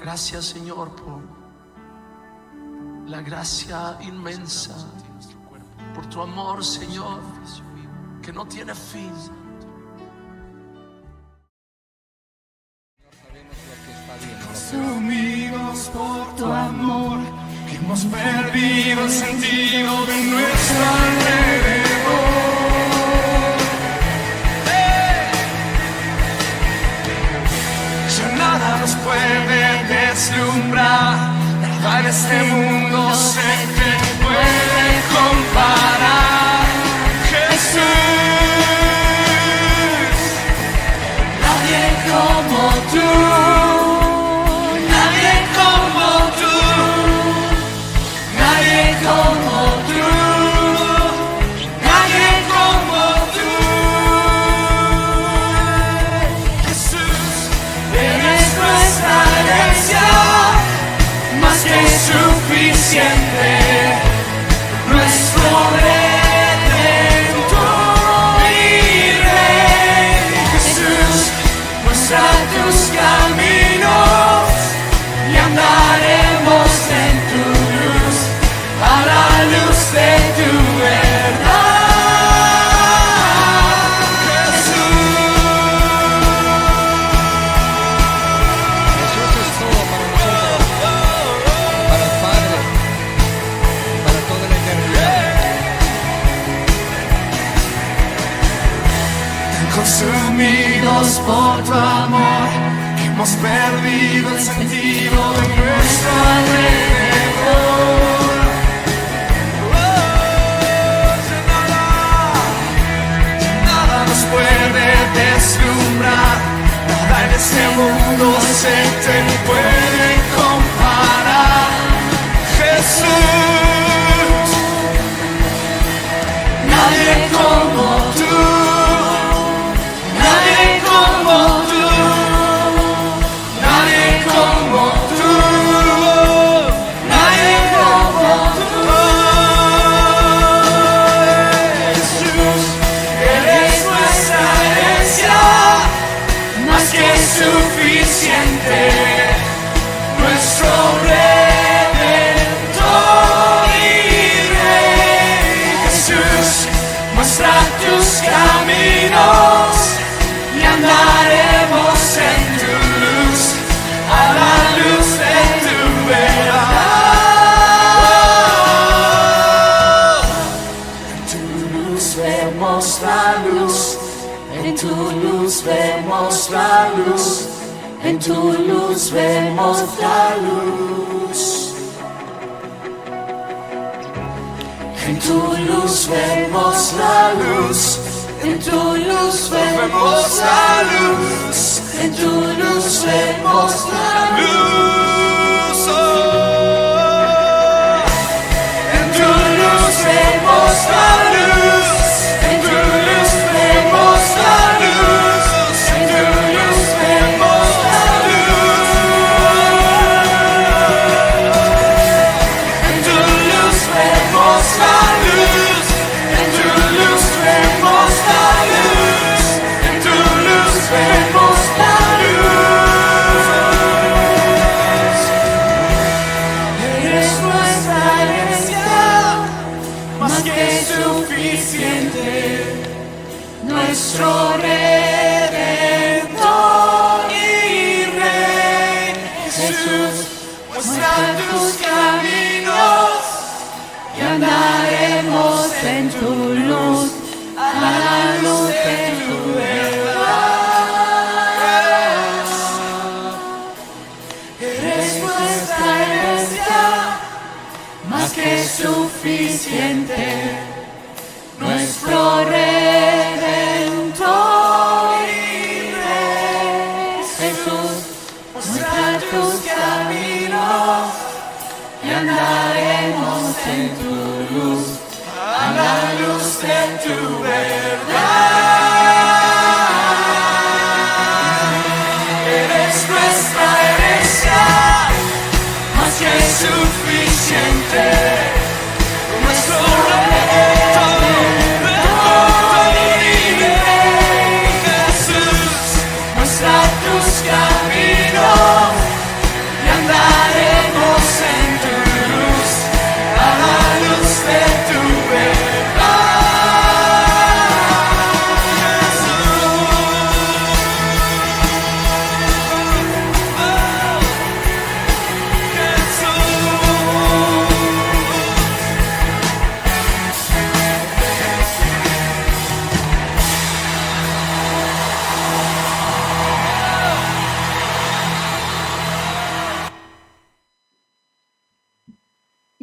Gracias, Señor, por la gracia inmensa, por tu amor, Señor, que no tiene fin. Consumidos por tu amor, que hemos perdido el sentido de nuestro alrededor. Ya nada nos puede deslumbrar, nada en este mundo se te puede comparar. Jesús, nadie como tú. Suficiente, nuestro Redentor y Rey. Jesús, muestra tus caminos y andaremos en tu luz, a la luz de tu verdad. Consumidos por tu amor, que hemos perdido el sentido de nuestro alrededor. Nada nos puede deslumbrar, nada en este mundo se te puede comparar. Jesús, nadie como tú. Suficiente, nuestro Redentor y Rey. Jesús, muestra tus caminos y andaremos en tu luz, a la luz de tu verdad. En tu luz vemos la luz. En tu luz vemos la luz, en tu luz vemos la luz. En tu luz vemos la luz, en tu luz vemos la luz, en tu luz vemos la luz. En tu luz vemos la luz. En tu luz vemos la luz, en tu luz vemos la luz. En tu luz vemos la luz, en tu luz vemos la luz, en tu luz vemos la luz. Eres nuestra herencia, más que suficiente. Nuestro Redentor y Rey. Jesús, muestra tus caminos y andaremos en tu luz, a la luz de tu verdad. Eres nuestra herencia, más que suficiente. Nuestro Redentor y Rey. Jesús, muestra tus caminos y andaremos en tu luz, a la luz de tu verdad. Eres nuestra herencia, más que suficiente. Nuestro Redentor y Rey. Jesús, muestra tus caminos y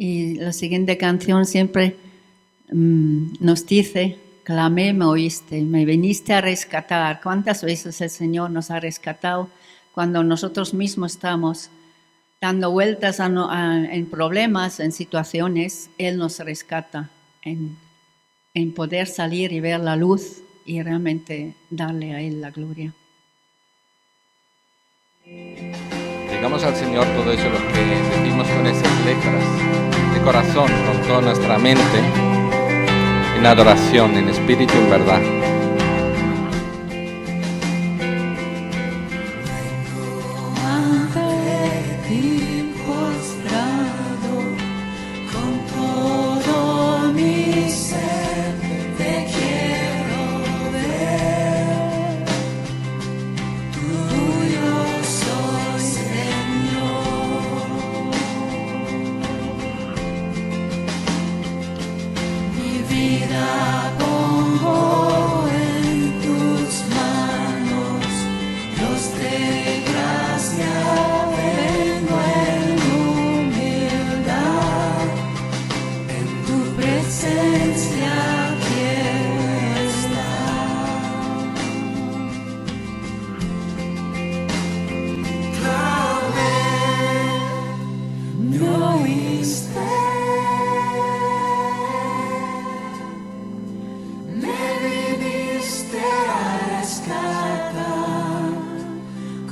Y la siguiente canción siempre nos dice, clamé, me oíste, me viniste a rescatar. ¿Cuántas veces el Señor nos ha rescatado cuando nosotros mismos estamos dando vueltas en problemas, en situaciones? Él nos rescata en poder salir y ver la luz y realmente darle a Él la gloria. Digamos al Señor todo eso, lo que decimos con esas letras, de corazón, con toda nuestra mente, en adoración, en espíritu, en verdad.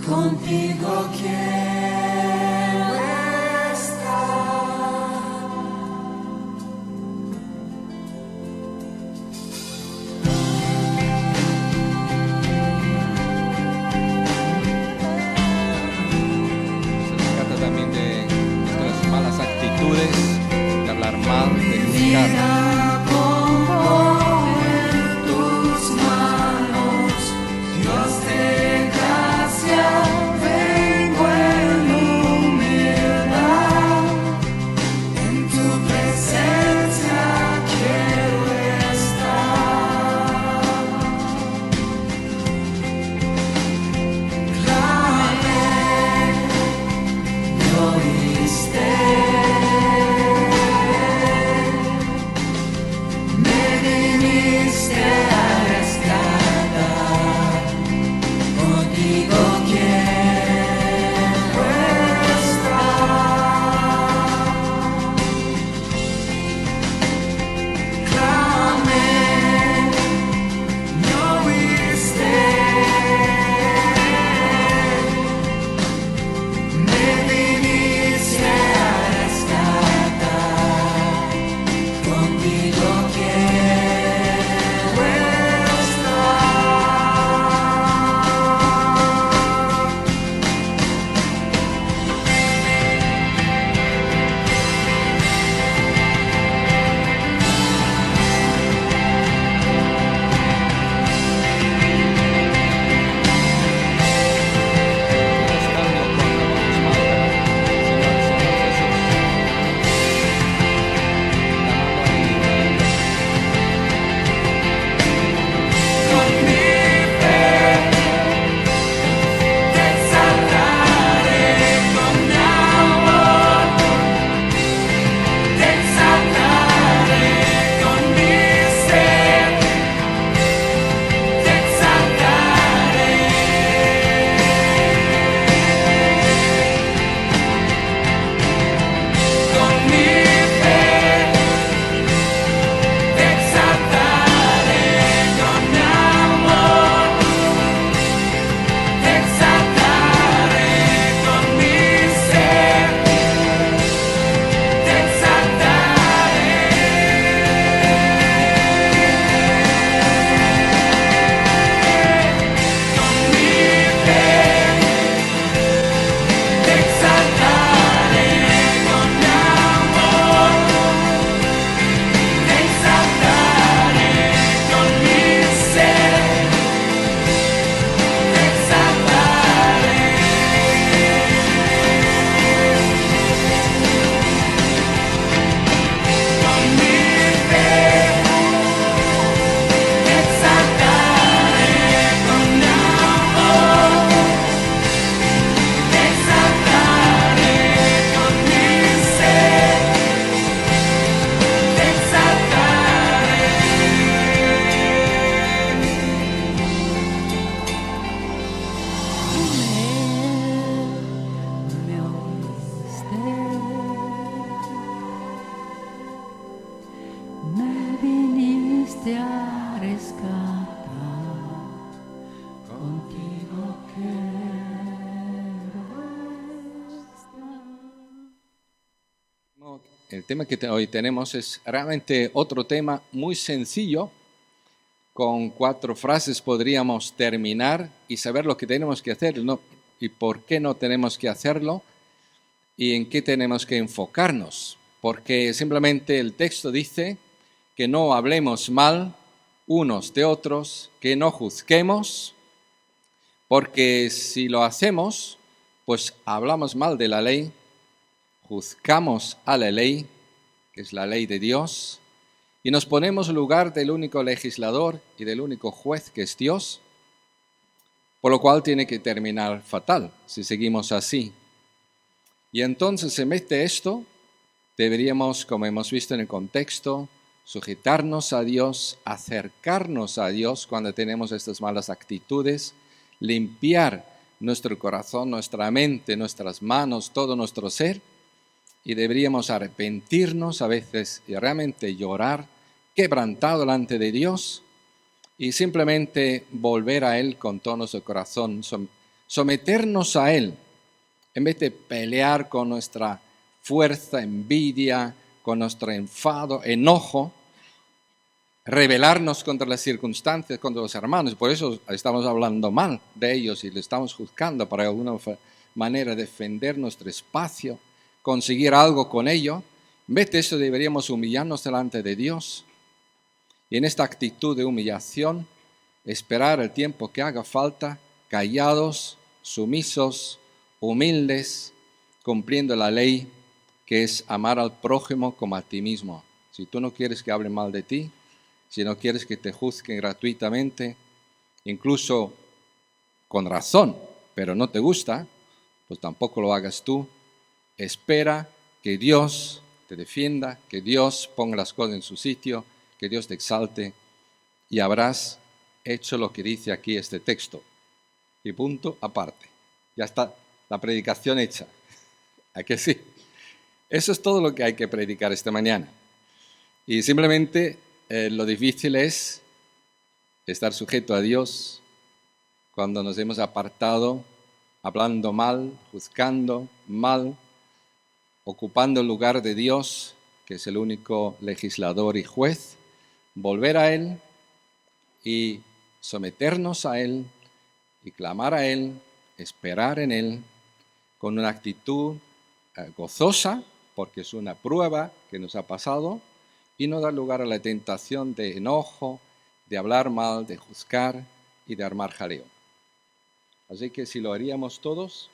Contigo quiero estar. Se rescata también de nuestras malas actitudes, de hablar mal, de juzgar. el tema que hoy tenemos es realmente otro tema muy sencillo. Con 4 frases podríamos terminar y saber lo que tenemos que hacer, ¿no? Y por qué no tenemos que hacerlo y en qué tenemos que enfocarnos. Porque simplemente el texto dice que no hablemos mal unos de otros, que no juzguemos, porque si lo hacemos, pues hablamos mal de la ley, juzgamos a la ley, que es la ley de Dios, y nos ponemos en lugar del único legislador y del único juez que es Dios, por lo cual tiene que terminar fatal si seguimos así. Y entonces en vez de esto, deberíamos, como hemos visto en el contexto, sujetarnos a Dios, acercarnos a Dios cuando tenemos estas malas actitudes, limpiar nuestro corazón, nuestra mente, nuestras manos, todo nuestro ser, y deberíamos arrepentirnos a veces y realmente llorar, quebrantado delante de Dios, y simplemente volver a Él con todo nuestro corazón, someternos a Él, en vez de pelear con nuestra fuerza, envidia, con nuestro enfado, enojo, rebelarnos contra las circunstancias, contra los hermanos. Por eso estamos hablando mal de ellos y le estamos juzgando para de alguna manera defender nuestro espacio, conseguir algo con ello. En vez de eso deberíamos humillarnos delante de Dios y en esta actitud de humillación esperar el tiempo que haga falta, callados, sumisos, humildes, cumpliendo la ley que es amar al prójimo como a ti mismo. Si tú no quieres que hable mal de ti, si no quieres que te juzguen gratuitamente, incluso con razón, pero no te gusta, pues tampoco lo hagas tú. Espera que Dios te defienda, que Dios ponga las cosas en su sitio, que Dios te exalte y habrás hecho lo que dice aquí este texto. Y punto aparte. Ya está la predicación hecha. ¿A que sí? Eso es todo lo que hay que predicar esta mañana. Y simplemente lo difícil es estar sujeto a Dios cuando nos hemos apartado, hablando mal, juzgando mal, ocupando el lugar de Dios, que es el único legislador y juez, volver a Él y someternos a Él y clamar a Él, esperar en Él, con una actitud gozosa, porque es una prueba que nos ha pasado, y no dar lugar a la tentación de enojo, de hablar mal, de juzgar y de armar jaleo. Así que si lo haríamos todos,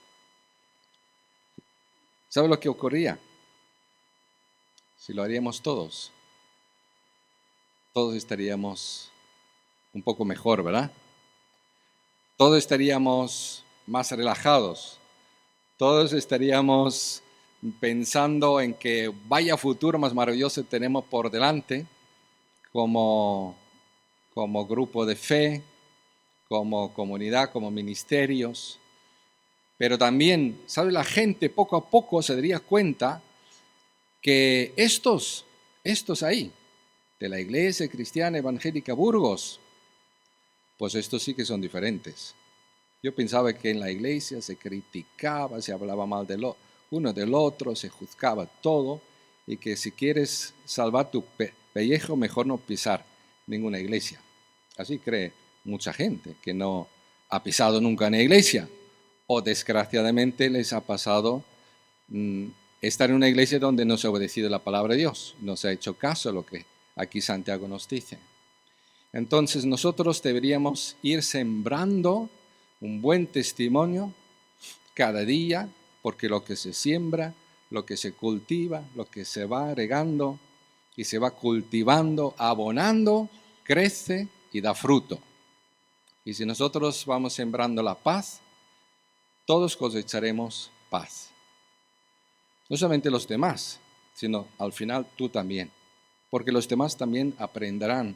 ¿sabe lo que ocurría? Si lo haríamos todos estaríamos un poco mejor, ¿verdad? Todos estaríamos más relajados, todos estaríamos pensando en que vaya futuro más maravilloso tenemos por delante como grupo de fe, como comunidad, como ministerios. Pero también, ¿sabe? La gente poco a poco se daría cuenta que estos ahí, de la Iglesia Cristiana Evangélica Burgos, pues estos sí que son diferentes. Yo pensaba que en la iglesia se criticaba, se hablaba mal de uno del otro, se juzgaba todo, y que si quieres salvar tu pellejo, mejor no pisar ninguna iglesia. Así cree mucha gente que no ha pisado nunca en la iglesia, o desgraciadamente les ha pasado estar en una iglesia donde no se ha obedecido la palabra de Dios, no se ha hecho caso a lo que aquí Santiago nos dice. Entonces nosotros deberíamos ir sembrando un buen testimonio cada día, porque lo que se siembra, lo que se cultiva, lo que se va regando y se va cultivando, abonando, crece y da fruto. Y si nosotros vamos sembrando la paz, todos cosecharemos paz. No solamente los demás, sino al final tú también, porque los demás también aprenderán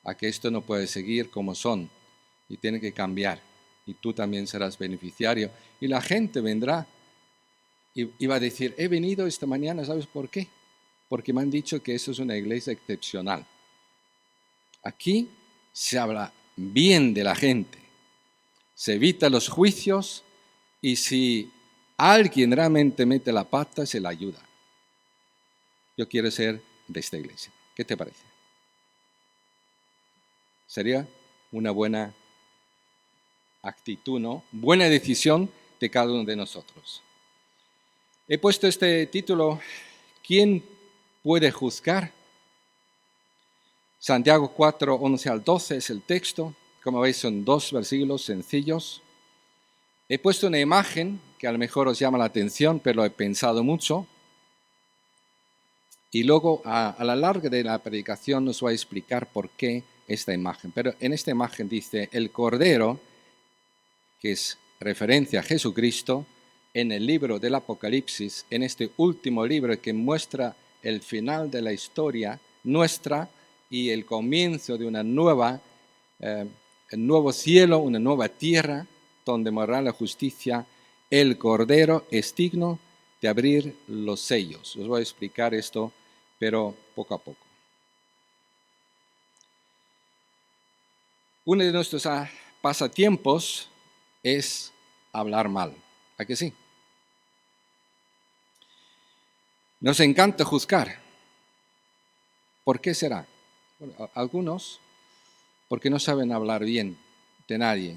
a que esto no puede seguir como son y tiene que cambiar, y tú también serás beneficiario. Y la gente vendrá y va a decir, he venido esta mañana, ¿sabes por qué? Porque me han dicho que eso es una iglesia excepcional. Aquí se habla bien de la gente, se evita los juicios, y si alguien realmente mete la pata, se la ayuda. yo quiero ser de esta iglesia. ¿Qué te parece? Sería una buena actitud, ¿no? Buena decisión de cada uno de nosotros. He puesto este título, ¿quién puede juzgar? Santiago 4, 11 al 12 es el texto. Como veis, son 2 versículos sencillos. He puesto una imagen que a lo mejor os llama la atención, pero lo he pensado mucho. Y luego, a la larga de la predicación, os voy a explicar por qué esta imagen. Pero en esta imagen dice, el Cordero, que es referencia a Jesucristo, en el libro del Apocalipsis, en este último libro que muestra el final de la historia nuestra y el comienzo de un nuevo cielo, una nueva tierra, donde morará la justicia, el Cordero es digno de abrir los sellos. Os voy a explicar esto, pero poco a poco. Uno de nuestros pasatiempos es hablar mal. ¿A que sí? Nos encanta juzgar. ¿Por qué será? Bueno, algunos, porque no saben hablar bien de nadie,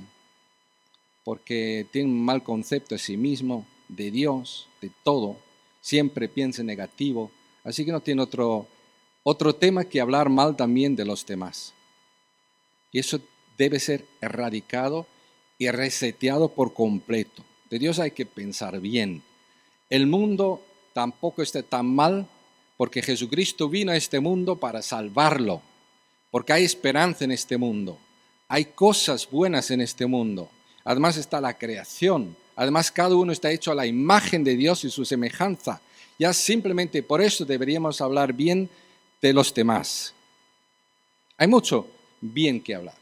porque tienen un mal concepto de sí mismo, de Dios, de todo, siempre piensan negativo, así que no tienen otro tema que hablar mal también de los demás. Y eso debe ser erradicado y reseteado por completo. De Dios hay que pensar bien. El mundo tampoco está tan mal porque Jesucristo vino a este mundo para salvarlo, porque hay esperanza en este mundo, hay cosas buenas en este mundo. Además está la creación, además cada uno está hecho a la imagen de Dios y su semejanza. Ya simplemente por eso deberíamos hablar bien de los demás. Hay mucho bien que hablar.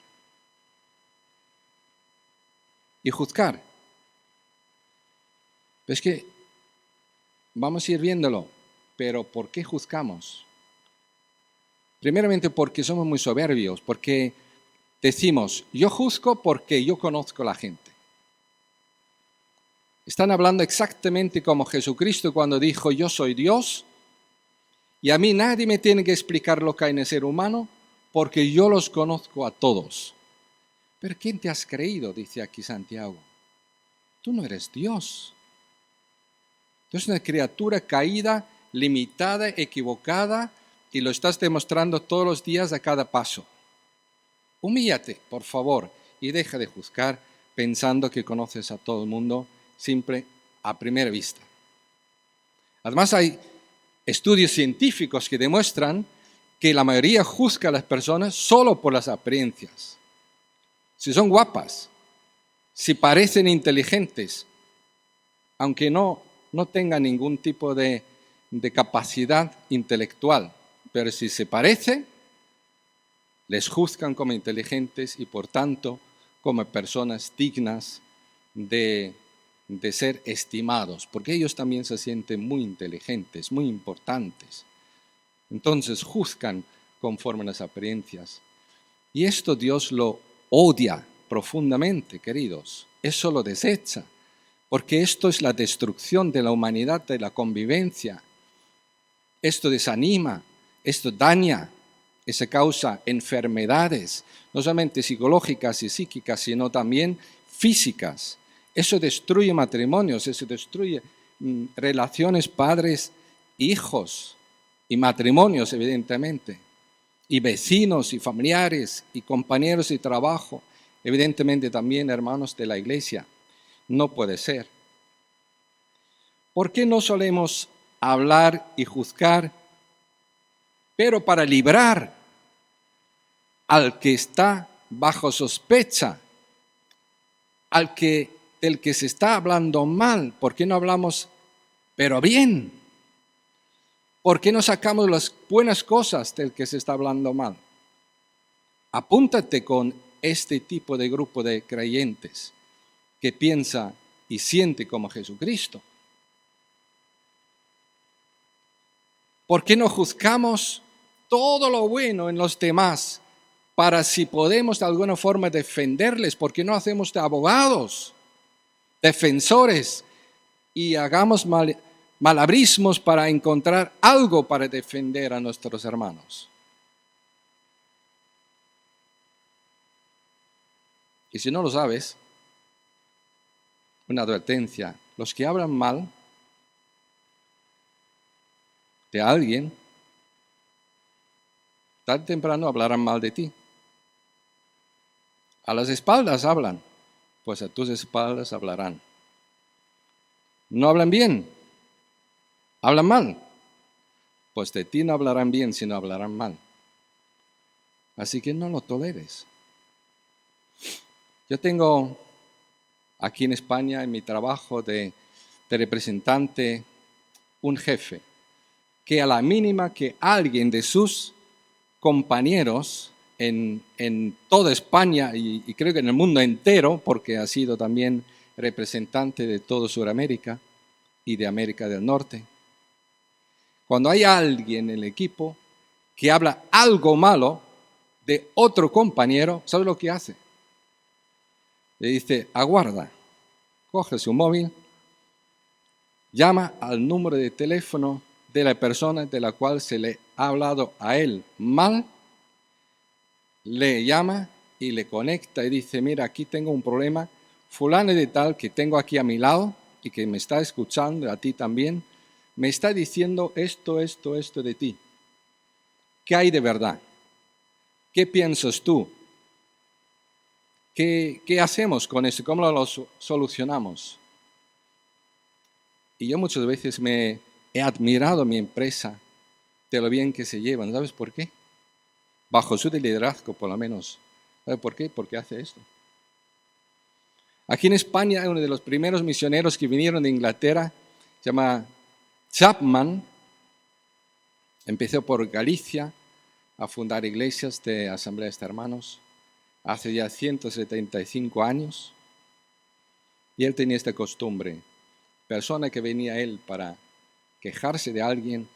Y juzgar. Es que vamos a ir viéndolo, pero ¿por qué juzgamos? Primeramente porque somos muy soberbios, porque decimos, yo juzgo porque yo conozco a la gente. Están hablando exactamente como Jesucristo cuando dijo, yo soy Dios, y a mí nadie me tiene que explicar lo que hay en el ser humano, porque yo los conozco a todos. ¿Pero quién te has creído? Dice aquí Santiago. Tú no eres Dios. Tú eres una criatura caída, limitada, equivocada, y lo estás demostrando todos los días a cada paso. Humíllate, por favor, y deja de juzgar pensando que conoces a todo el mundo siempre a primera vista. Además hay estudios científicos que demuestran que la mayoría juzga a las personas solo por las apariencias. Si son guapas, si parecen inteligentes, aunque no tengan ningún tipo de capacidad intelectual, pero si se parece, les juzgan como inteligentes y por tanto como personas dignas de ser estimados, porque ellos también se sienten muy inteligentes, muy importantes. Entonces juzgan conforme a las apariencias. Y esto Dios lo odia profundamente, queridos. Eso lo desecha, porque esto es la destrucción de la humanidad, de la convivencia. Esto desanima, esto daña, eso causa enfermedades, no solamente psicológicas y psíquicas, sino también físicas. Eso destruye matrimonios, eso destruye relaciones padres-hijos y matrimonios, evidentemente, y vecinos y familiares y compañeros de trabajo, evidentemente también hermanos de la iglesia. No puede ser. ¿Por qué no solemos hablar y juzgar, pero para librar al que está bajo sospecha, del que se está hablando mal? ¿Por qué no hablamos, pero bien? ¿Por qué no sacamos las buenas cosas del que se está hablando mal? Apúntate con este tipo de grupo de creyentes que piensa y siente como Jesucristo. ¿Por qué no juzgamos todo lo bueno en los demás para si podemos de alguna forma defenderles? ¿Por qué no hacemos de abogados, defensores y hagamos malabrismos para encontrar algo para defender a nuestros hermanos. Y si no lo sabes, una advertencia: los que hablan mal de alguien, tarde o temprano hablarán mal de ti. A las espaldas hablan, pues a tus espaldas hablarán. No hablan bien, hablan mal, pues de ti no hablarán bien, sino hablarán mal. Así que no lo toleres. Yo tengo aquí en España, en mi trabajo de representante, un jefe que a la mínima que alguien de sus compañeros en toda España y creo que en el mundo entero, porque ha sido también representante de toda Sudamérica y de América del Norte, cuando hay alguien en el equipo que habla algo malo de otro compañero, ¿sabe lo que hace? Le dice: aguarda, coge su móvil, llama al número de teléfono de la persona de la cual se le ha hablado a él mal, le llama y le conecta y dice: mira, aquí tengo un problema, fulano de tal que tengo aquí a mi lado y que me está escuchando, a ti también, me está diciendo esto de ti. ¿Qué hay de verdad? ¿Qué piensas tú? ¿Qué hacemos con eso? ¿Cómo lo solucionamos? Y yo muchas veces me he admirado a mi empresa de lo bien que se llevan. ¿Sabes por qué? Bajo su liderazgo, por lo menos. ¿Sabes por qué? Porque hace esto. Aquí en España hay uno de los primeros misioneros que vinieron de Inglaterra, se llama Chapman. Empezó por Galicia a fundar iglesias de asambleas de hermanos hace ya 175 años. Y él tenía esta costumbre. Persona que venía a él para quejarse de alguien,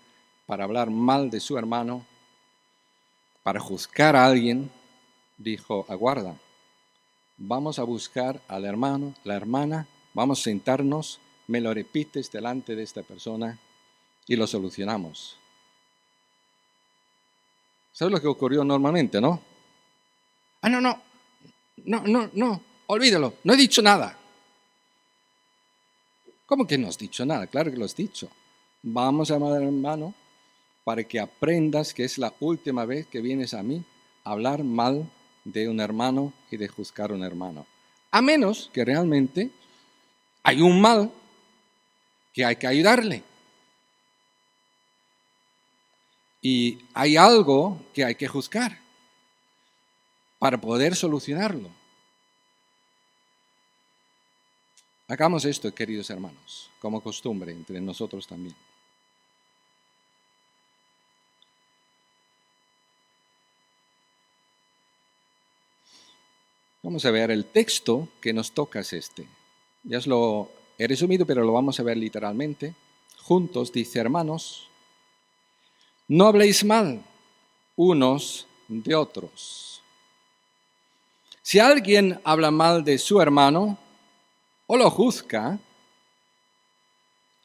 para hablar mal de su hermano, para juzgar a alguien, dijo: aguarda, vamos a buscar al hermano, la hermana, vamos a sentarnos, me lo repites delante de esta persona y lo solucionamos. ¿Sabes lo que ocurrió normalmente, no? No, olvídalo, no he dicho nada. ¿Cómo que no has dicho nada? Claro que lo has dicho. Vamos a llamar al hermano para que aprendas que es la última vez que vienes a mí a hablar mal de un hermano y de juzgar a un hermano. A menos que realmente hay un mal que hay que ayudarle. Y hay algo que hay que juzgar para poder solucionarlo. Hagamos esto, queridos hermanos, como costumbre entre nosotros también. Vamos a ver, el texto que nos toca es este. Ya os lo he resumido, pero lo vamos a ver literalmente. Juntos, dice: hermanos, no habléis mal unos de otros. Si alguien habla mal de su hermano o lo juzga,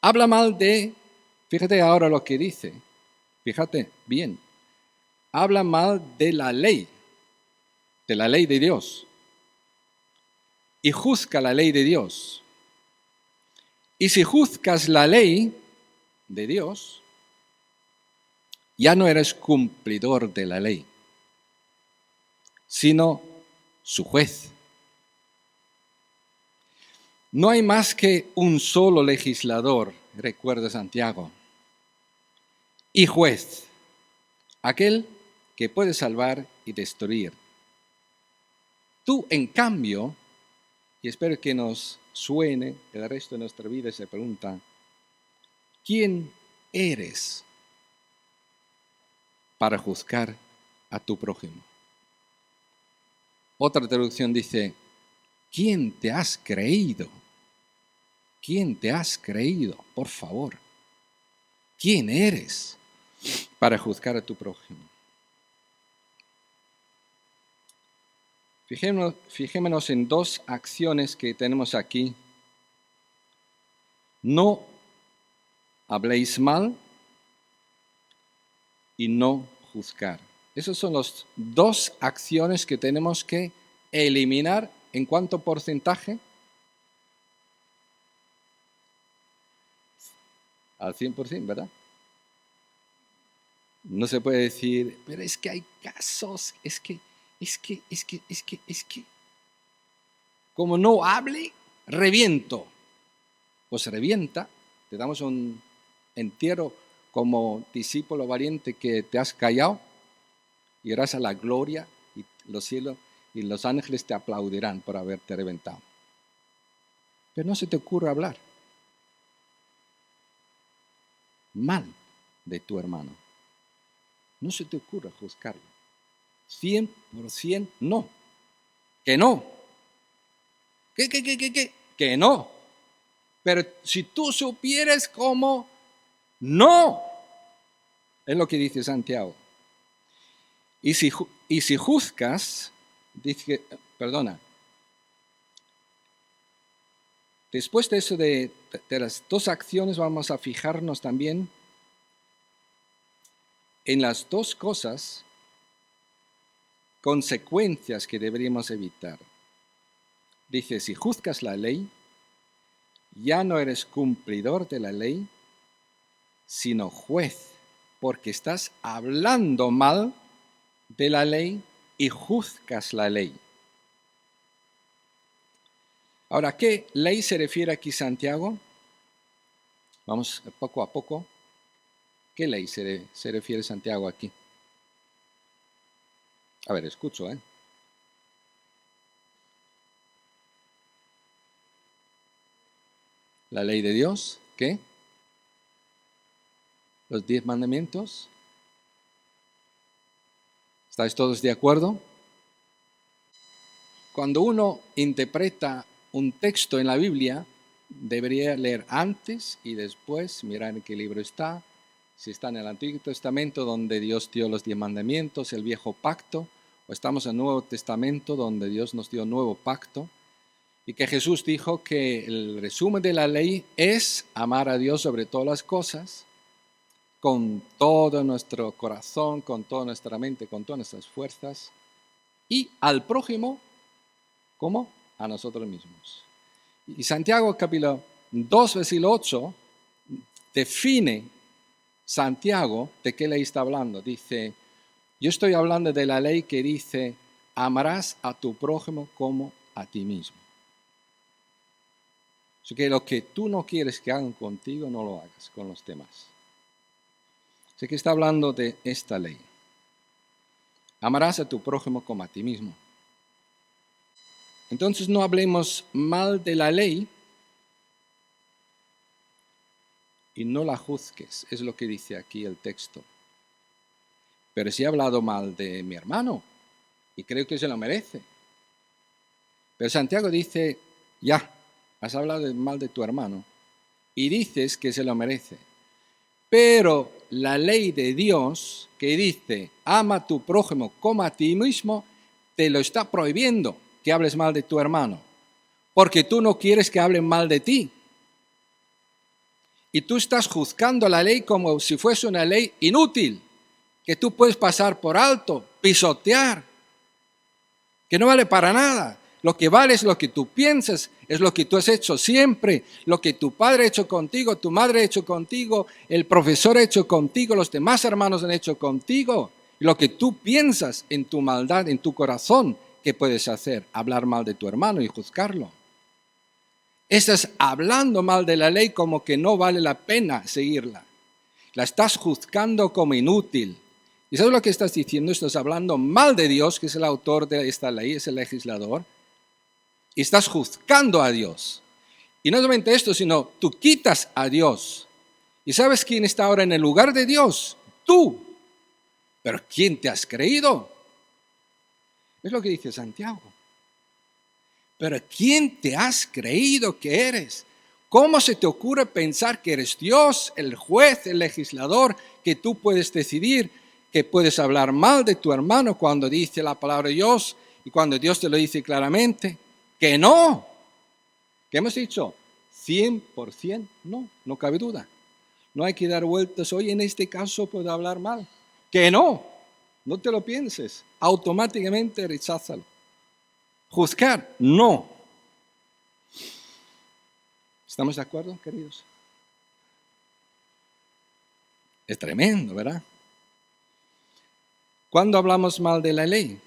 habla mal fíjate ahora lo que dice, fíjate bien, habla mal de la ley de Dios, y juzga la ley de Dios. Y si juzgas la ley de Dios, ya no eres cumplidor de la ley, sino su juez. No hay más que un solo legislador, recuerda Santiago, y juez, aquel que puede salvar y destruir. Tú, en cambio, y espero que nos suene el resto de nuestra vida esa pregunta: ¿quién eres para juzgar a tu prójimo? Otra traducción dice: ¿quién te has creído? ¿Quién te has creído? Por favor. ¿Quién eres para juzgar a tu prójimo? Fijémonos en dos acciones que tenemos aquí. No habléis mal y no juzgar. Esas son las dos acciones que tenemos que eliminar. ¿En cuánto porcentaje? Al 100%, ¿verdad? No se puede decir, pero es que hay casos, es que. Como no hable, reviento. Pues revienta, te damos un entierro como discípulo valiente que te has callado, irás a la gloria y los cielos y los ángeles te aplaudirán por haberte reventado. Pero no se te ocurra hablar mal de tu hermano. No se te ocurra juzgarlo. 100% no. Que no. Que no. Pero si tú supieras cómo, no. Es lo que dice Santiago. Y si juzgas, dice, perdona, después de eso de las dos acciones vamos a fijarnos también en las dos cosas, consecuencias que deberíamos evitar. Dice, si juzgas la ley, ya no eres cumplidor de la ley, sino juez, porque estás hablando mal de la ley y juzgas la ley. Ahora, ¿a qué ley se refiere aquí Santiago? Vamos poco a poco. ¿Qué ley se refiere Santiago aquí? A ver, escucho, ¿eh? La ley de Dios, ¿qué? Los 10 mandamientos. ¿Estáis todos de acuerdo? Cuando uno interpreta un texto en la Biblia, debería leer antes y después, mirar en qué libro está. Si está en el Antiguo Testamento, donde Dios dio los 10 mandamientos, el Viejo Pacto, o estamos en el Nuevo Testamento, donde Dios nos dio un nuevo pacto, y que Jesús dijo que el resumen de la ley es amar a Dios sobre todas las cosas, con todo nuestro corazón, con toda nuestra mente, con todas nuestras fuerzas, y al prójimo como a nosotros mismos. Y Santiago capítulo 2, versículo 8, define Santiago de qué ley está hablando. Dice, yo estoy hablando de la ley que dice, amarás a tu prójimo como a ti mismo. Así que lo que tú no quieres que hagan contigo, no lo hagas con los demás. Así que está hablando de esta ley. Amarás a tu prójimo como a ti mismo. Entonces no hablemos mal de la ley y no la juzgues, es lo que dice aquí el texto. Pero si he hablado mal de mi hermano y creo que se lo merece. Pero Santiago dice, ya, has hablado mal de tu hermano y dices que se lo merece. Pero la ley de Dios que dice, ama a tu prójimo como a ti mismo, te lo está prohibiendo que hables mal de tu hermano, porque tú no quieres que hablen mal de ti. Y tú estás juzgando la ley como si fuese una ley inútil, que tú puedes pasar por alto, pisotear, que no vale para nada. Lo que vale es lo que tú piensas, es lo que tú has hecho siempre, lo que tu padre ha hecho contigo, tu madre ha hecho contigo, el profesor ha hecho contigo, los demás hermanos han hecho contigo. Lo que tú piensas en tu maldad, en tu corazón, ¿qué puedes hacer? Hablar mal de tu hermano y juzgarlo. Estás hablando mal de la ley como que no vale la pena seguirla. La estás juzgando como inútil. ¿Y sabes lo que estás diciendo? Estás hablando mal de Dios, que es el autor de esta ley, es el legislador. Y estás juzgando a Dios. Y no solamente esto, sino tú quitas a Dios. ¿Y sabes quién está ahora en el lugar de Dios? Tú. ¿Pero quién te has creído? Es lo que dice Santiago. ¿Pero quién te has creído que eres? ¿Cómo se te ocurre pensar que eres Dios, el juez, el legislador, que tú puedes decidir, que puedes hablar mal de tu hermano cuando dice la palabra de Dios y cuando Dios te lo dice claramente? Que no. ¿Qué hemos dicho? 100% no, no cabe duda. No hay que dar vueltas. Oye, en este caso puedo hablar mal. Que no te lo pienses. Automáticamente recházalo. Juzgar, no. ¿Estamos de acuerdo, queridos? Es tremendo, ¿verdad? ¿Cuándo hablamos mal de la ley?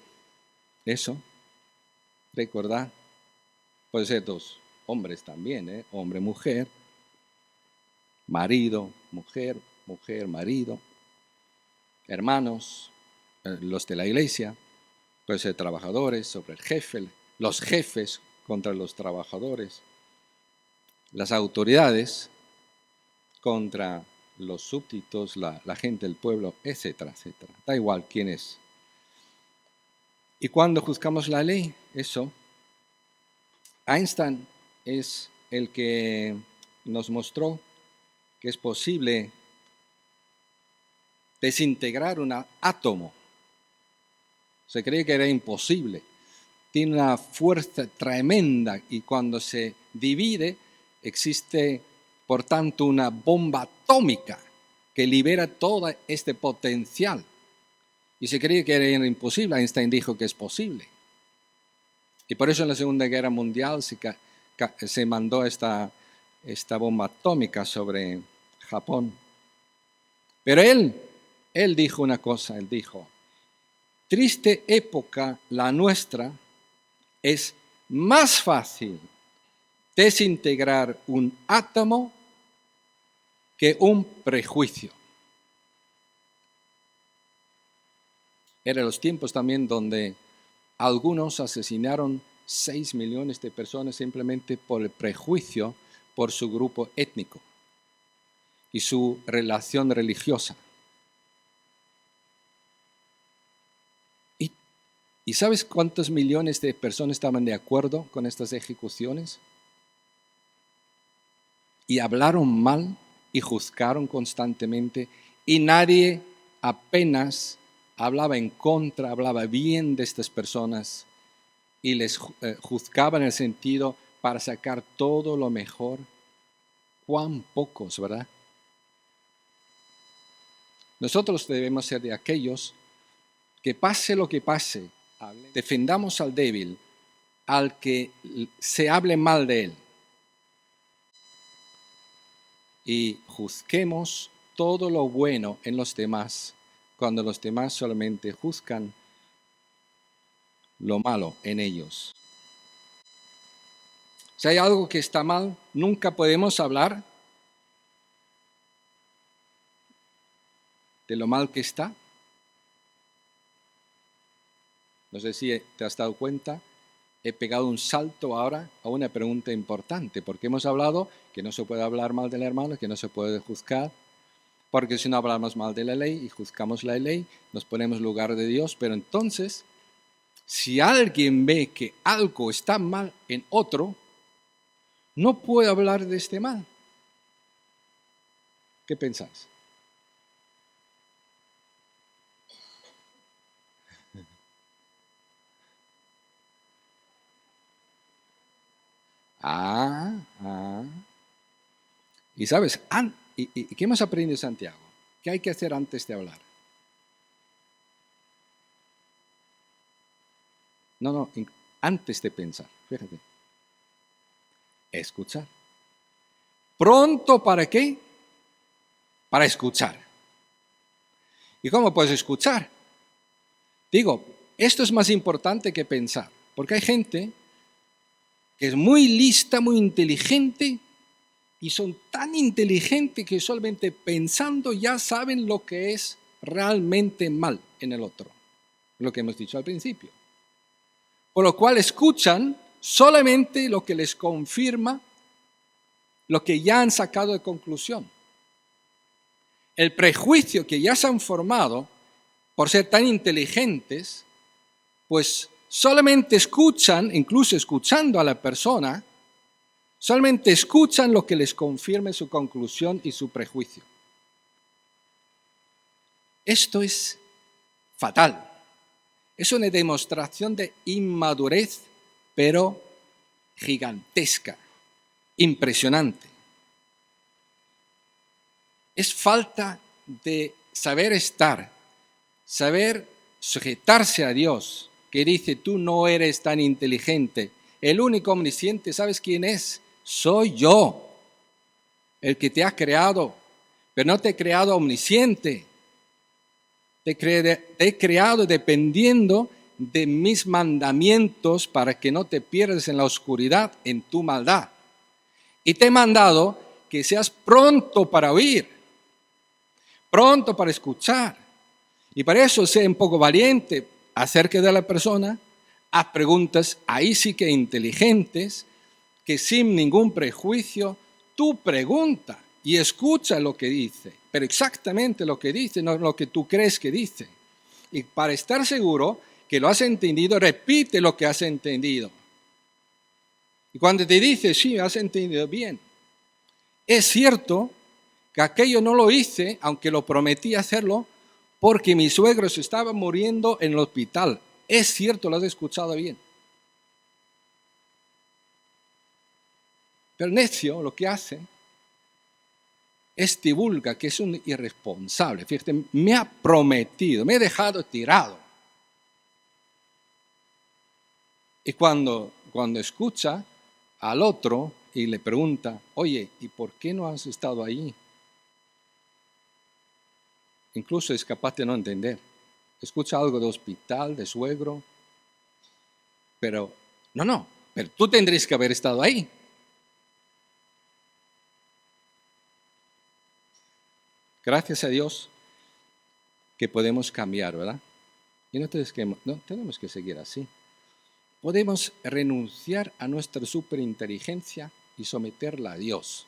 Eso, recordad, puede ser dos hombres también, hombre, mujer, marido, mujer, mujer, marido, hermanos, los de la iglesia, puede ser trabajadores sobre el jefe, los jefes contra los trabajadores, las autoridades contra los súbditos, la gente del pueblo, etcétera, etcétera. Da igual quién es. Y cuando juzgamos la ley, eso, Einstein es el que nos mostró que es posible desintegrar un átomo. Se creía que era imposible. Tiene una fuerza tremenda y cuando se divide existe, por tanto, una bomba atómica que libera todo este potencial. Y se creía que era imposible. Einstein dijo que es posible. Y por eso en la Segunda Guerra Mundial se mandó esta bomba atómica sobre Japón. Pero él dijo una cosa, él dijo, triste época la nuestra, es más fácil desintegrar un átomo que un prejuicio. Eran los tiempos también donde algunos asesinaron 6 millones de personas simplemente por el prejuicio por su grupo étnico y su relación religiosa. ¿Y sabes cuántos millones de personas estaban de acuerdo con estas ejecuciones? Y hablaron mal y juzgaron constantemente y nadie apenas hablaba en contra, hablaba bien de estas personas y les juzgaba en el sentido para sacar todo lo mejor. Cuán pocos, ¿verdad? Nosotros debemos ser de aquellos que pase lo que pase, defendamos al débil, al que se hable mal de él. Y juzguemos todo lo bueno en los demás, cuando los demás solamente juzgan lo malo en ellos. Si hay algo que está mal, nunca podemos hablar de lo mal que está. No sé si te has dado cuenta, he pegado un salto ahora a una pregunta importante, porque hemos hablado que no se puede hablar mal del hermano, que no se puede juzgar, porque si no hablamos mal de la ley y juzgamos la ley, nos ponemos en lugar de Dios. Pero entonces, si alguien ve que algo está mal en otro, no puede hablar de este mal. ¿Qué pensáis? Y sabes, ¿y qué hemos aprendido de Santiago? ¿Qué hay que hacer antes de hablar? No, antes de pensar, fíjate. Escuchar. ¿Pronto para qué? Para escuchar. ¿Y cómo puedes escuchar? Digo, esto es más importante que pensar, porque hay gente que es muy lista, muy inteligente, y son tan inteligentes que solamente pensando ya saben lo que es realmente mal en el otro, lo que hemos dicho al principio. Por lo cual escuchan solamente lo que les confirma lo que ya han sacado de conclusión. El prejuicio que ya se han formado por ser tan inteligentes, pues solamente escuchan, incluso escuchando a la persona, solamente escuchan lo que les confirme su conclusión y su prejuicio. Esto es fatal. Es una demostración de inmadurez, pero gigantesca, impresionante. es falta de saber estar, saber sujetarse a Dios, que dice, tú no eres tan inteligente. El único omnisciente, ¿sabes quién es? Soy yo, el que te ha creado, pero no te he creado omnisciente. Te he creado dependiendo de mis mandamientos para que no te pierdas en la oscuridad, en tu maldad. Y te he mandado que seas pronto para oír, pronto para escuchar. Y para eso sé un poco valiente acerca de la persona, haz preguntas ahí sí que inteligentes, que sin ningún prejuicio tú pregunta y escucha lo que dice, pero exactamente lo que dice, no lo que tú crees que dice. Y para estar seguro que lo has entendido, repite lo que has entendido. Y cuando te dice, sí, has entendido bien, es cierto que aquello no lo hice, aunque lo prometí hacerlo, porque mi suegro se estaba muriendo en el hospital. Es cierto, lo has escuchado bien. Pero el necio lo que hace es divulga que es un irresponsable. Fíjate, me ha prometido, me he dejado tirado. Y cuando escucha al otro y le pregunta, oye, ¿y por qué no has estado ahí? Incluso es capaz de no entender. Escucha algo de hospital, de suegro, pero pero tú tendrías que haber estado ahí. Gracias a Dios que podemos cambiar, ¿verdad? Y no tenemos que seguir así. Podemos renunciar a nuestra superinteligencia y someterla a Dios.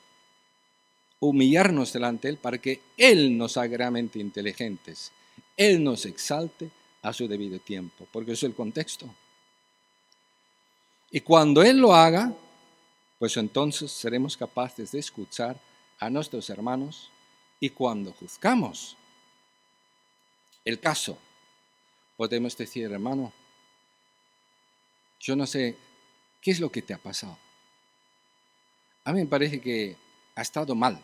Humillarnos delante de Él para que Él nos haga realmente inteligentes. Él nos exalte a su debido tiempo, porque eso es el contexto. Y cuando Él lo haga, pues entonces seremos capaces de escuchar a nuestros hermanos. Y cuando juzgamos el caso, podemos decir, hermano, yo no sé qué es lo que te ha pasado. A mí me parece que ha estado mal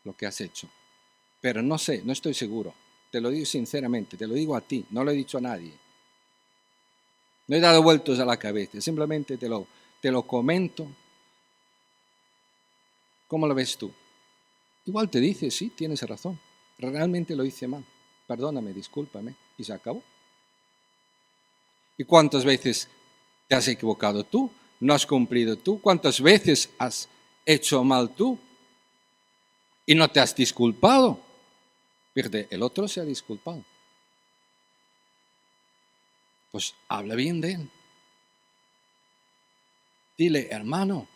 lo que has hecho, pero no sé, no estoy seguro. Te lo digo sinceramente, te lo digo a ti, no lo he dicho a nadie. No he dado vueltas a la cabeza, simplemente te lo comento. ¿Cómo lo ves tú? Igual te dice, sí, tienes razón, realmente lo hice mal, perdóname, discúlpame, y se acabó. ¿Y cuántas veces te has equivocado tú? ¿No has cumplido tú? ¿Cuántas veces has hecho mal tú? Y no te has disculpado. Fíjate, el otro se ha disculpado. Pues habla bien de él. Dile, hermano,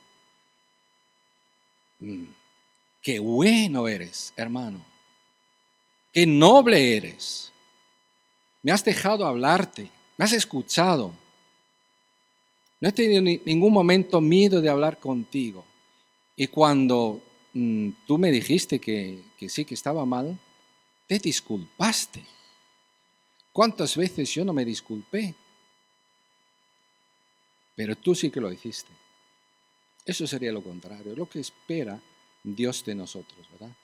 qué bueno eres, hermano. Qué noble eres. Me has dejado hablarte, me has escuchado. No he tenido ningún momento miedo de hablar contigo. Y cuando tú me dijiste que sí, que estaba mal, te disculpaste. ¿Cuántas veces yo no me disculpé? Pero tú sí que lo hiciste. Eso sería lo contrario, lo que espera Dios de nosotros, ¿verdad?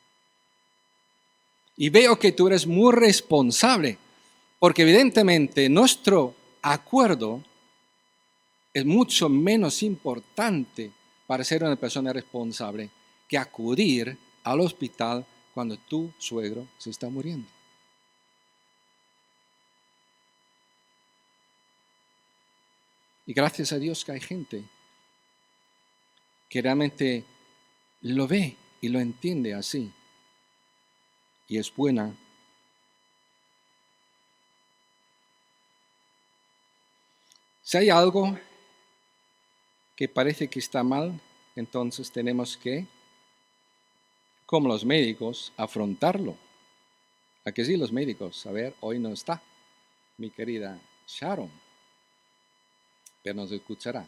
Y veo que tú eres muy responsable, porque evidentemente nuestro acuerdo es mucho menos importante para ser una persona responsable que acudir al hospital cuando tu suegro se está muriendo. Y gracias a Dios que hay gente que realmente lo ve y lo entiende así. Y es buena. Si hay algo que parece que está mal, entonces tenemos que, como los médicos, afrontarlo. ¿A que sí los médicos? A ver, hoy no está mi querida Sharon, pero nos escuchará.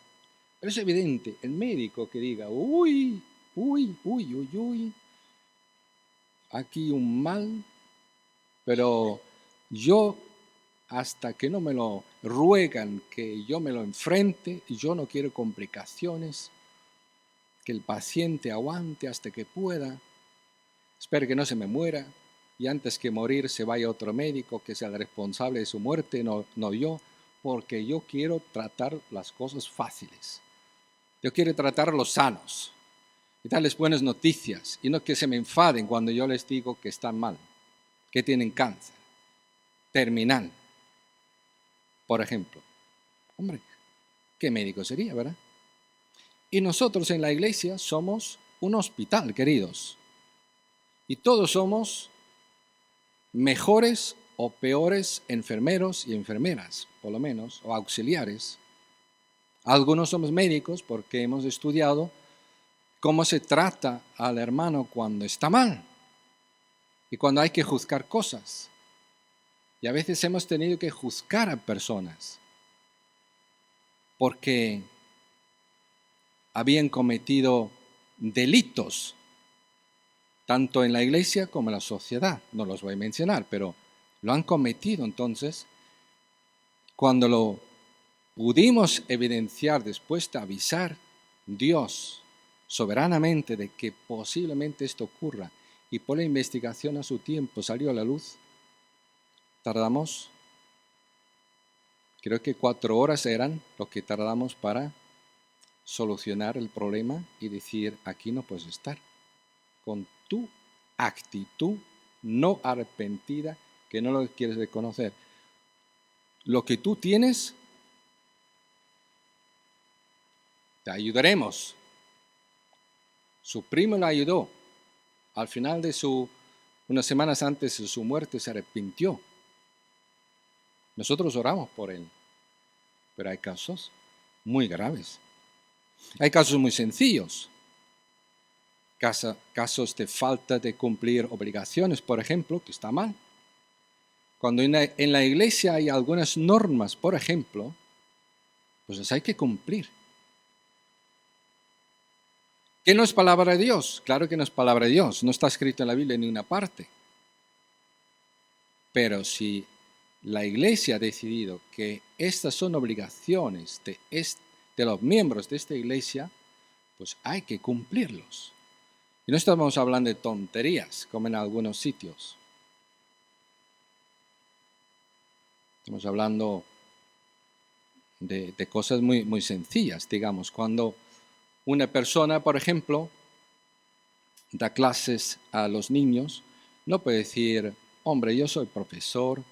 Pero es evidente, el médico que diga, uy, aquí un mal, pero yo, hasta que no me lo ruegan, que yo me lo enfrente, yo no quiero complicaciones, que el paciente aguante hasta que pueda. espero que no se me muera y antes que morir se vaya otro médico que sea el responsable de su muerte, no yo, porque yo quiero tratar las cosas fáciles. Yo quiero tratar a los sanos y darles buenas noticias y no que se me enfaden cuando yo les digo que están mal, que tienen cáncer terminal, por ejemplo. Hombre, ¿qué médico sería, verdad? Y nosotros en la iglesia somos un hospital, queridos. Y todos somos mejores o peores enfermeros y enfermeras, por lo menos, o auxiliares. Algunos somos médicos porque hemos estudiado cómo se trata al hermano cuando está mal y cuando hay que juzgar cosas. Y a veces hemos tenido que juzgar a personas porque habían cometido delitos, tanto en la iglesia como en la sociedad. No los voy a mencionar, pero lo han cometido. Entonces, cuando lo pudimos evidenciar después de avisar Dios soberanamente de que posiblemente esto ocurra y por la investigación a su tiempo salió a la luz, tardamos, creo que 4 horas eran lo que tardamos para solucionar el problema y decir, aquí no puedes estar, con tu actitud no arrepentida, que no lo quieres reconocer. Lo que tú tienes, te ayudaremos. Su primo le ayudó. Al final de unas semanas antes de su muerte se arrepintió. Nosotros oramos por él, pero hay casos muy graves. Hay casos muy sencillos. Casos de falta de cumplir obligaciones, por ejemplo, que está mal. Cuando en la iglesia hay algunas normas, por ejemplo, pues las hay que cumplir. ¿Qué no es palabra de Dios? Claro que no es palabra de Dios, no está escrito en la Biblia en ninguna parte. Pero si la iglesia ha decidido que estas son obligaciones de los miembros de esta iglesia, pues hay que cumplirlos. Y no estamos hablando de tonterías, como en algunos sitios. Estamos hablando de cosas muy, muy sencillas, digamos. Cuando una persona, por ejemplo, da clases a los niños, no puede decir, hombre, yo soy profesor,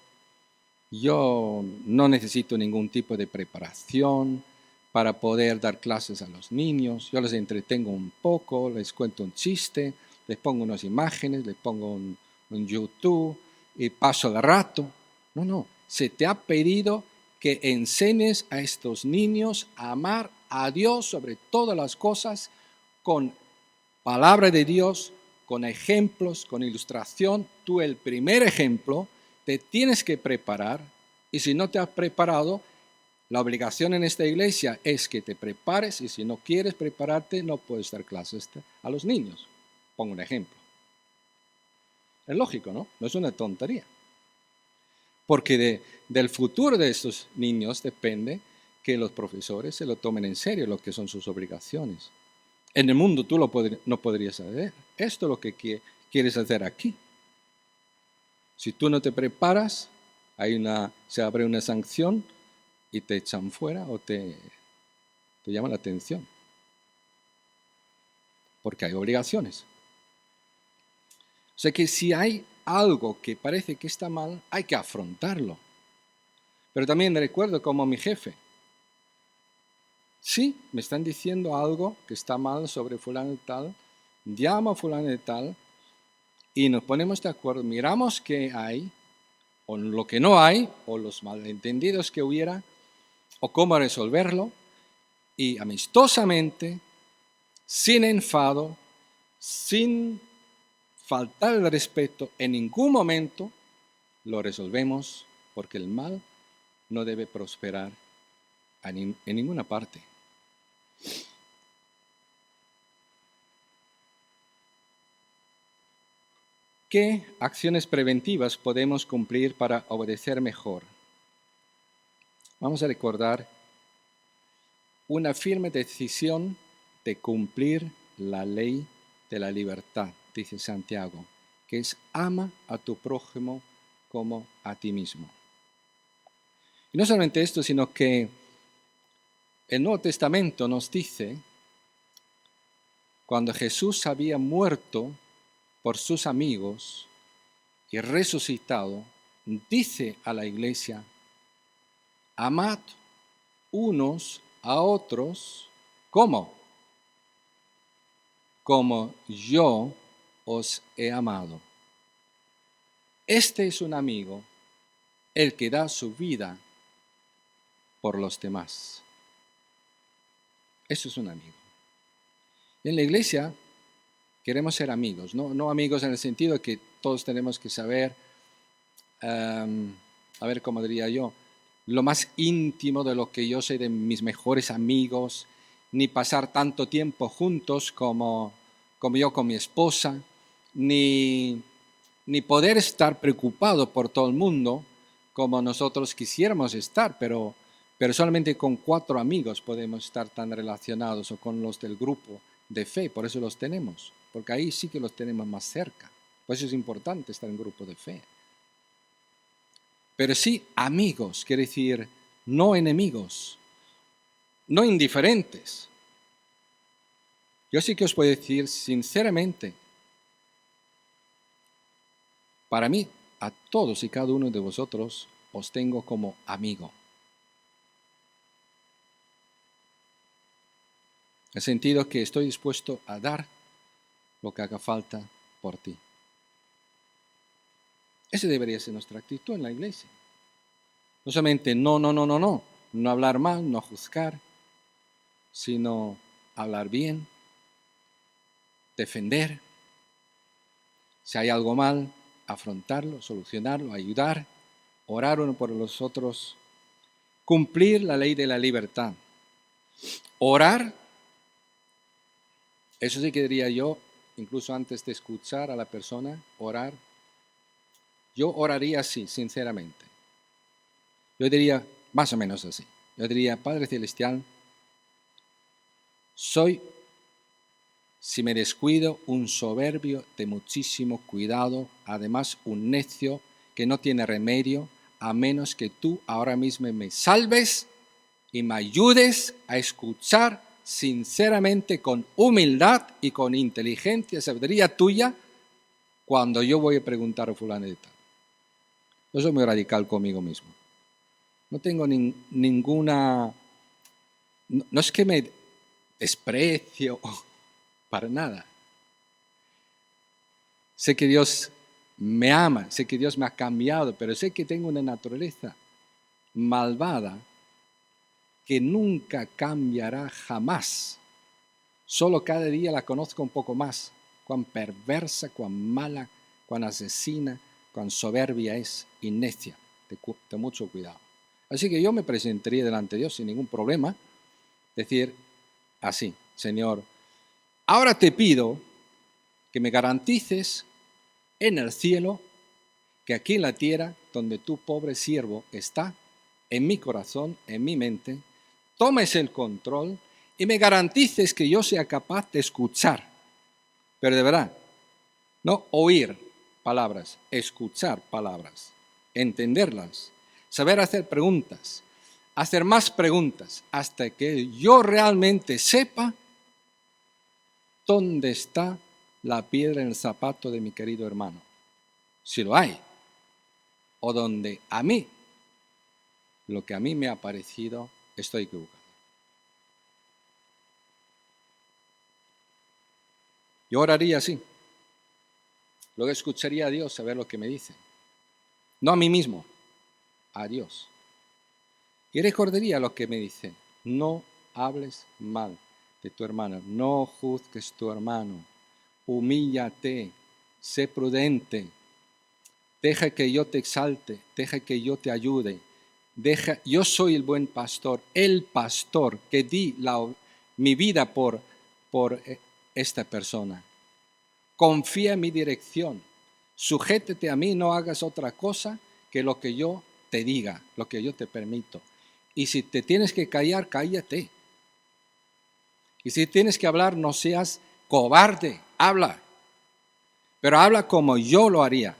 yo no necesito ningún tipo de preparación para poder dar clases a los niños. Yo les entretengo un poco, les cuento un chiste, les pongo unas imágenes, les pongo un YouTube y paso el rato. No, se te ha pedido que enseñes a estos niños a amar a Dios sobre todas las cosas con palabra de Dios, con ejemplos, con ilustración. Tú el primer ejemplo te tienes que preparar y si no te has preparado, la obligación en esta iglesia es que te prepares y si no quieres prepararte no puedes dar clases a los niños. Pongo un ejemplo. Es lógico, ¿no? No es una tontería. Porque del futuro de estos niños depende que los profesores se lo tomen en serio lo que son sus obligaciones. En el mundo tú no podrías hacer. Esto es lo que quieres hacer aquí. Si tú no te preparas, se abre una sanción y te echan fuera o te llaman la atención. Porque hay obligaciones. O sea que si hay algo que parece que está mal, hay que afrontarlo. Pero también recuerdo como mi jefe. Sí, me están diciendo algo que está mal sobre fulano y tal, llamo a fulano y tal, y nos ponemos de acuerdo, miramos qué hay, o lo que no hay, o los malentendidos que hubiera, o cómo resolverlo, y amistosamente, sin enfado, sin faltar el respeto, en ningún momento lo resolvemos, porque el mal no debe prosperar en ninguna parte. ¿Qué acciones preventivas podemos cumplir para obedecer mejor? Vamos a recordar una firme decisión de cumplir la ley de la libertad, dice Santiago. que es ama a tu prójimo como a ti mismo. Y no solamente esto, sino que el Nuevo Testamento nos dice, cuando Jesús había muerto por sus amigos y resucitado, dice a la iglesia, amad unos a otros, ¿cómo? Como yo os he amado. Este es un amigo, el que da su vida por los demás. Eso es un amigo. En la iglesia queremos ser amigos, no amigos en el sentido de que todos tenemos que saber, a ver cómo diría yo, lo más íntimo de lo que yo sé de mis mejores amigos, ni pasar tanto tiempo juntos como yo con mi esposa, ni poder estar preocupado por todo el mundo como nosotros quisiéramos estar, pero solamente con 4 amigos podemos estar tan relacionados, o con los del grupo de fe, por eso los tenemos, porque ahí sí que los tenemos más cerca. Por eso es importante estar en grupo de fe. Pero sí amigos, quiere decir no enemigos, no indiferentes. Yo sí que os puedo decir sinceramente, para mí, a todos y cada uno de vosotros os tengo como amigo. En el sentido que estoy dispuesto a dar lo que haga falta por ti. Esa debería ser nuestra actitud en la iglesia. No solamente no hablar mal, no juzgar, sino hablar bien, defender. Si hay algo mal, afrontarlo, solucionarlo, ayudar, orar uno por los otros, cumplir la ley de la libertad. Orar, eso sí que diría yo, incluso antes de escuchar a la persona, orar. Yo oraría así, sinceramente. Yo diría, más o menos así. Yo diría, Padre Celestial, soy, si me descuido, un soberbio de muchísimo cuidado, además un necio que no tiene remedio, a menos que tú ahora mismo me salves y me ayudes a escuchar sinceramente, con humildad y con inteligencia, sabiduría tuya, cuando yo voy a preguntar a fulano de tal. Yo soy muy radical conmigo mismo. No tengo ninguna... No es que me desprecio para nada. Sé que Dios me ama, sé que Dios me ha cambiado, pero sé que tengo una naturaleza malvada que nunca cambiará jamás. Solo cada día la conozco un poco más. Cuán perversa, cuán mala, cuán asesina, cuán soberbia es y necia. De mucho cuidado. Así que yo me presentaría delante de Dios sin ningún problema. Decir así, Señor, ahora te pido que me garantices en el cielo que aquí en la tierra, donde tu pobre siervo está, en mi corazón, en mi mente, tomes el control y me garantices que yo sea capaz de escuchar, pero de verdad, no oír palabras, escuchar palabras, entenderlas, saber hacer preguntas, hacer más preguntas, hasta que yo realmente sepa dónde está la piedra en el zapato de mi querido hermano, si lo hay, o donde a mí, lo que a mí me ha parecido, estoy equivocado. Yo oraría así. Luego escucharía a Dios saber lo que me dice. No a mí mismo, a Dios. Y recordaría lo que me dice. No hables mal de tu hermano. No juzgues tu hermano. Humíllate. Sé prudente. Deja que yo te exalte. Deja que yo te ayude. Yo soy el buen pastor. El pastor que di mi vida por esta persona. Confía en mi dirección. Sujétete a mí, no hagas otra cosa que lo que yo te diga, lo que yo te permito. Y si te tienes que callar, cállate. Y si tienes que hablar, no seas cobarde, habla. pero habla como yo lo haría.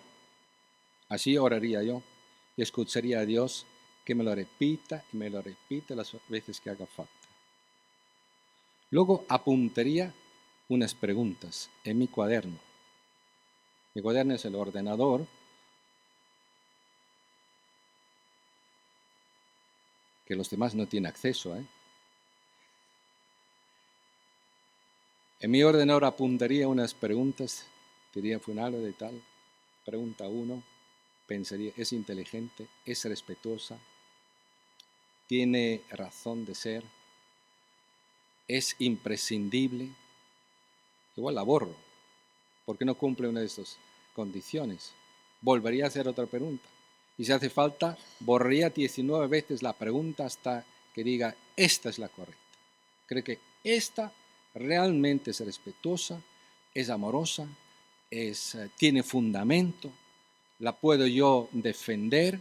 Así oraría yo y escucharía a Dios que me lo repita y me lo repita las veces que haga falta. Luego apuntaría unas preguntas en mi cuaderno. Mi cuaderno es el ordenador que los demás no tienen acceso. En mi ordenador apuntaría unas preguntas, diría fulano de tal, pregunta 1, pensaría, ¿es inteligente? ¿Es respetuosa? ¿Tiene razón de ser? ¿Es imprescindible? Igual la borro, porque no cumple una de estas condiciones. Volvería a hacer otra pregunta. Y si hace falta, borraría 19 veces la pregunta hasta que diga, esta es la correcta. Creo que esta realmente es respetuosa, es amorosa, tiene fundamento, la puedo yo defender.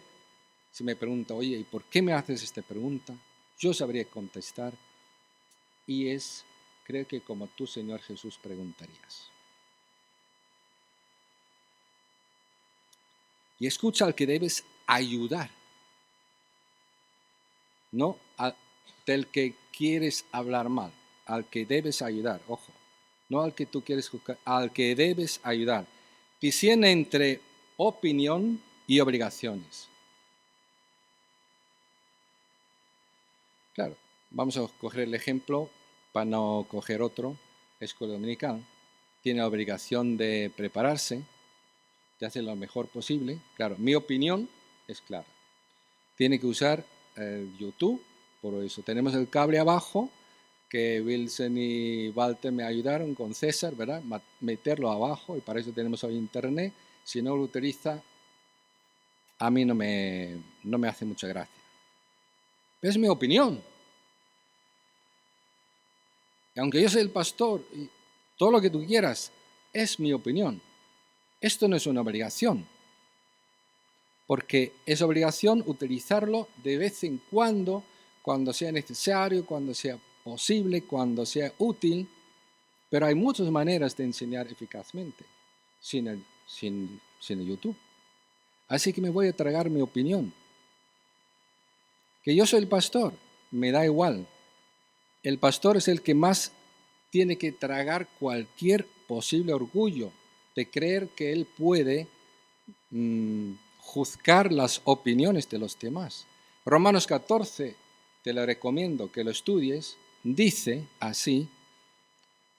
Si me pregunta, oye, ¿y por qué me haces esta pregunta? Yo sabría contestar. Y creo que como tú, Señor Jesús, preguntarías. Y escucha al que debes ayudar, no del que quieres hablar mal, al que debes ayudar, ojo, no al que tú quieres juzgar, al que debes ayudar. Discierne entre opinión y obligaciones. Claro, vamos a coger el ejemplo para no coger otro. Escuela dominical tiene la obligación de prepararse, de hacer lo mejor posible. Claro, mi opinión es clara. Tiene que usar YouTube, por eso tenemos el cable abajo, que Wilson y Walter me ayudaron con César, ¿verdad? Meterlo abajo, y para eso tenemos hoy Internet. Si no lo utiliza, a mí no me hace mucha gracia. Pero es mi opinión. Y aunque yo soy el pastor, y todo lo que tú quieras, es mi opinión. Esto no es una obligación, porque es obligación utilizarlo de vez en cuando sea necesario, cuando sea posible, cuando sea útil, pero hay muchas maneras de enseñar eficazmente sin el YouTube. Así que me voy a tragar mi opinión. Que yo soy el pastor, me da igual. El pastor es el que más tiene que tragar cualquier posible orgullo de creer que él puede juzgar las opiniones de los demás. Romanos 14, te lo recomiendo que lo estudies, dice así,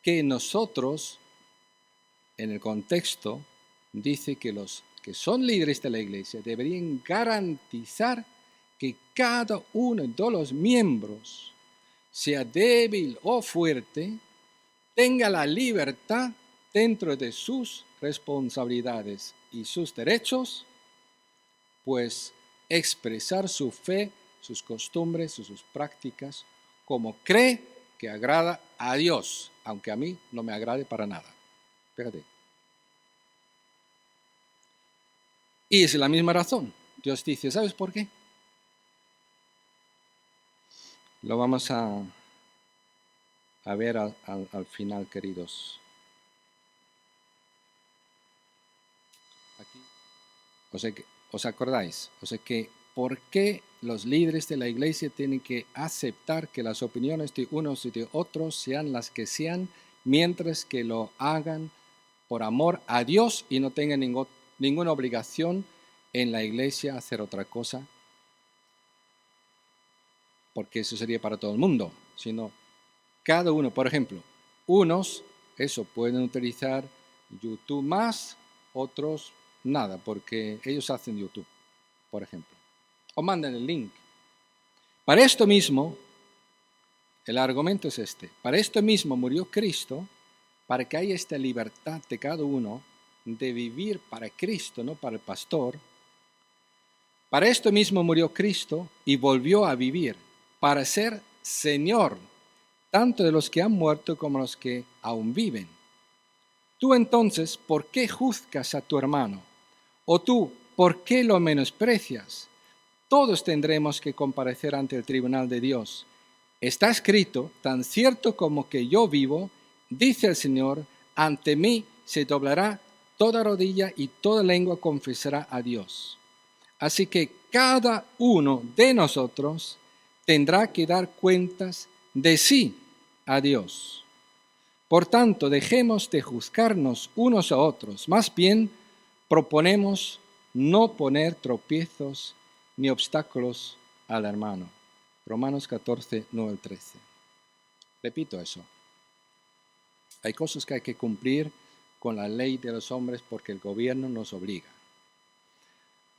que nosotros, en el contexto, dice que los que son líderes de la iglesia deberían garantizar que cada uno de los miembros, sea débil o fuerte, tenga la libertad dentro de sus responsabilidades y sus derechos, pues expresar su fe, sus costumbres, sus prácticas, como cree que agrada a Dios, aunque a mí no me agrade para nada. Fíjate. Y es la misma razón. Dios dice, ¿sabes por qué? Lo vamos a ver al final, queridos. Aquí. O sea que, ¿os acordáis? O sea que, ¿por qué los líderes de la iglesia tienen que aceptar que las opiniones de unos y de otros sean las que sean, mientras que lo hagan por amor a Dios y no tengan ninguna obligación en la iglesia a hacer otra cosa? Porque eso sería para todo el mundo, sino cada uno, por ejemplo, unos, pueden utilizar YouTube más, otros nada, porque ellos hacen YouTube, por ejemplo. O mandan el link. Para esto mismo, el argumento es este. Para esto mismo murió Cristo, para que haya esta libertad de cada uno de vivir para Cristo, no para el pastor. Para esto mismo murió Cristo y volvió a vivir, para ser Señor, tanto de los que han muerto como los que aún viven. Tú entonces, ¿por qué juzgas a tu hermano? O tú, ¿por qué lo menosprecias? Todos tendremos que comparecer ante el tribunal de Dios. Está escrito, tan cierto como que yo vivo, dice el Señor, ante mí se doblará toda rodilla y toda lengua confesará a Dios. Así que cada uno de nosotros tendrá que dar cuentas de sí a Dios. Por tanto, dejemos de juzgarnos unos a otros. Más bien, proponemos no poner tropiezos ni obstáculos al hermano. Romanos 14, 9 al 13. Repito eso. Hay cosas que hay que cumplir con la ley de los hombres porque el gobierno nos obliga.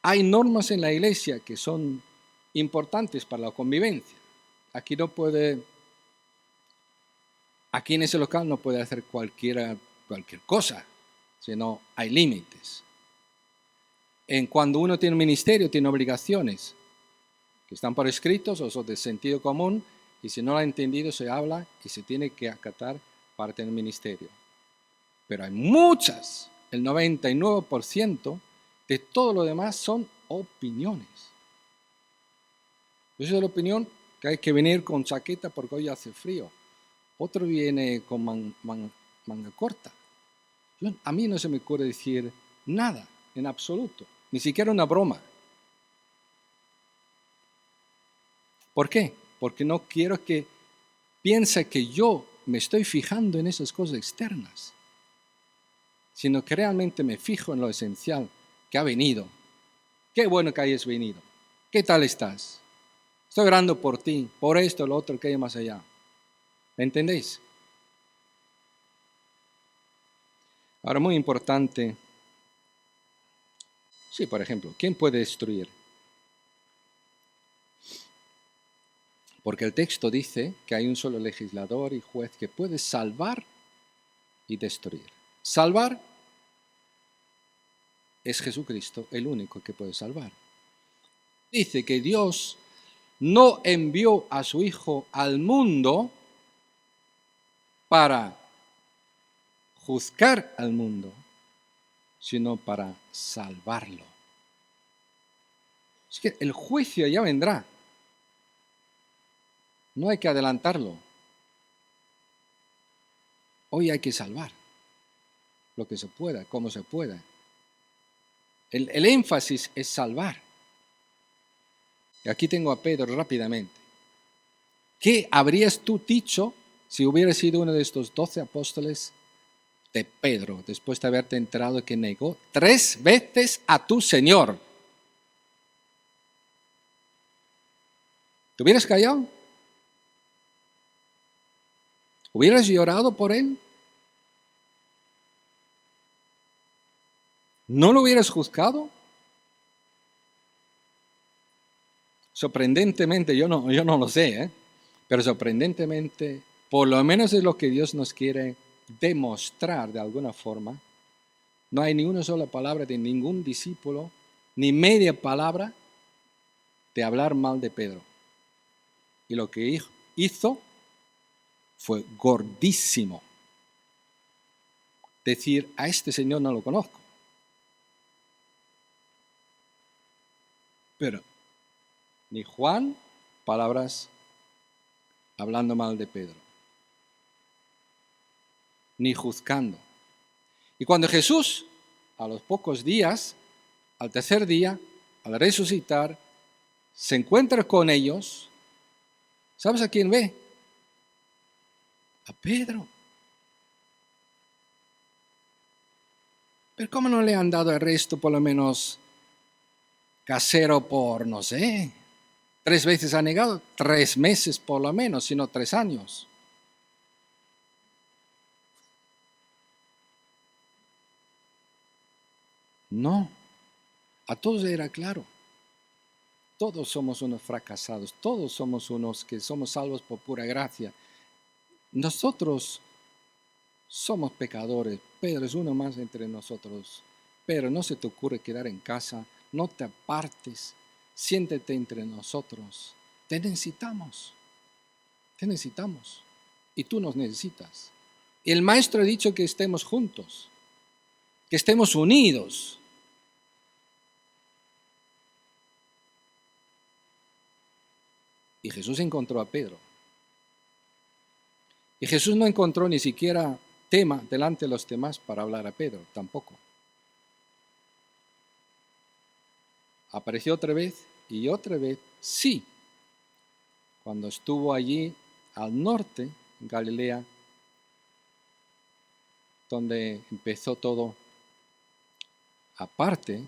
Hay normas en la iglesia que son importantes para la convivencia. Aquí en ese local no puede hacer cualquier cosa, sino hay límites. Cuando uno tiene un ministerio, tiene obligaciones que están por escritos o son de sentido común, y si no lo ha entendido, se habla y se tiene que acatar para tener ministerio. Pero hay muchas, el 99% de todo lo demás son opiniones. Yo soy de la opinión que hay que venir con chaqueta porque hoy hace frío. Otro viene con manga corta. A mí no se me ocurre decir nada, en absoluto, ni siquiera una broma. ¿Por qué? Porque no quiero que piense que yo me estoy fijando en esas cosas externas, sino que realmente me fijo en lo esencial, que ha venido. Qué bueno que hayas venido. ¿Qué tal estás? Estoy orando por ti, por esto, lo otro que hay más allá. ¿Me entendéis? Ahora, muy importante. Sí, por ejemplo, ¿quién puede destruir? Porque el texto dice que hay un solo legislador y juez que puede salvar y destruir. Salvar es Jesucristo, el único que puede salvar. Dice que Dios no envió a su Hijo al mundo para juzgar al mundo, sino para salvarlo. Es que el juicio ya vendrá. No hay que adelantarlo. Hoy hay que salvar lo que se pueda, como se pueda. El énfasis es salvar. Y aquí tengo a Pedro rápidamente. ¿Qué habrías tú dicho si hubieras sido uno de estos 12 apóstoles de Pedro, después de haberte enterado que negó 3 veces a tu Señor? ¿Te hubieras callado? ¿Hubieras llorado por él? ¿No lo hubieras juzgado? Sorprendentemente, yo no lo sé, pero sorprendentemente, por lo menos es lo que Dios nos quiere demostrar de alguna forma. No hay ni una sola palabra de ningún discípulo, ni media palabra de hablar mal de Pedro. Y lo que hizo fue gordísimo. Decir, a este señor no lo conozco. Pero ni Juan, palabras hablando mal de Pedro. Ni juzgando. Y cuando Jesús, a los pocos días, al tercer día, al resucitar, se encuentra con ellos, ¿sabes a quién ve? A Pedro. Pero ¿cómo no le han dado arresto por lo menos casero por, no sé, 3 veces ha negado, 3 meses por lo menos, sino 3 años? No, a todos era claro. Todos somos unos fracasados, todos somos unos que somos salvos por pura gracia. Nosotros somos pecadores. Pedro es uno más entre nosotros. Pero no se te ocurre quedar en casa, no te apartes, siéntete entre nosotros. Te necesitamos. Y tú nos necesitas. El Maestro ha dicho que estemos juntos, que estemos unidos. Y Jesús encontró a Pedro. Y Jesús no encontró ni siquiera tema delante de los demás para hablar a Pedro, tampoco. apareció otra vez y otra vez, sí. Cuando estuvo allí al norte, en Galilea, donde empezó todo. Aparte,